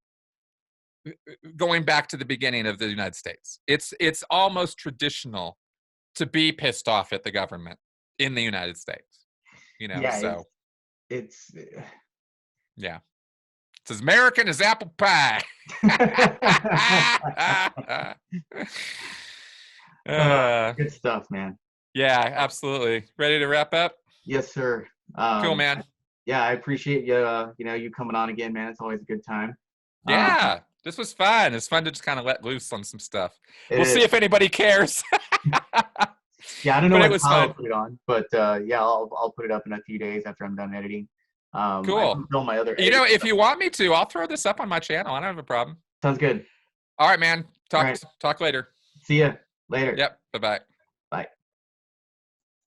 going back to the beginning of the United States. It's almost traditional to be pissed off at the government in the United States. Yeah. So It's yeah. It's as American as apple pie. Good stuff, man. Yeah, absolutely. Ready to wrap up? Yes, sir. Cool, man. Yeah, I appreciate you. You coming on again, man. It's always a good time. Yeah, this was fun. It's fun to just kind of let loose on some stuff. It We'll see is. if anybody cares. Yeah, I don't know But it what was time I'll fun. put it on, but yeah, I'll put it up in a few days after I'm done editing. I Cool. can film my other editing If stuff. you want me to, I'll throw this up on my channel. I don't have a problem. Sounds good. All right, man. All right. Talk later. See ya later. Yep. Bye-bye.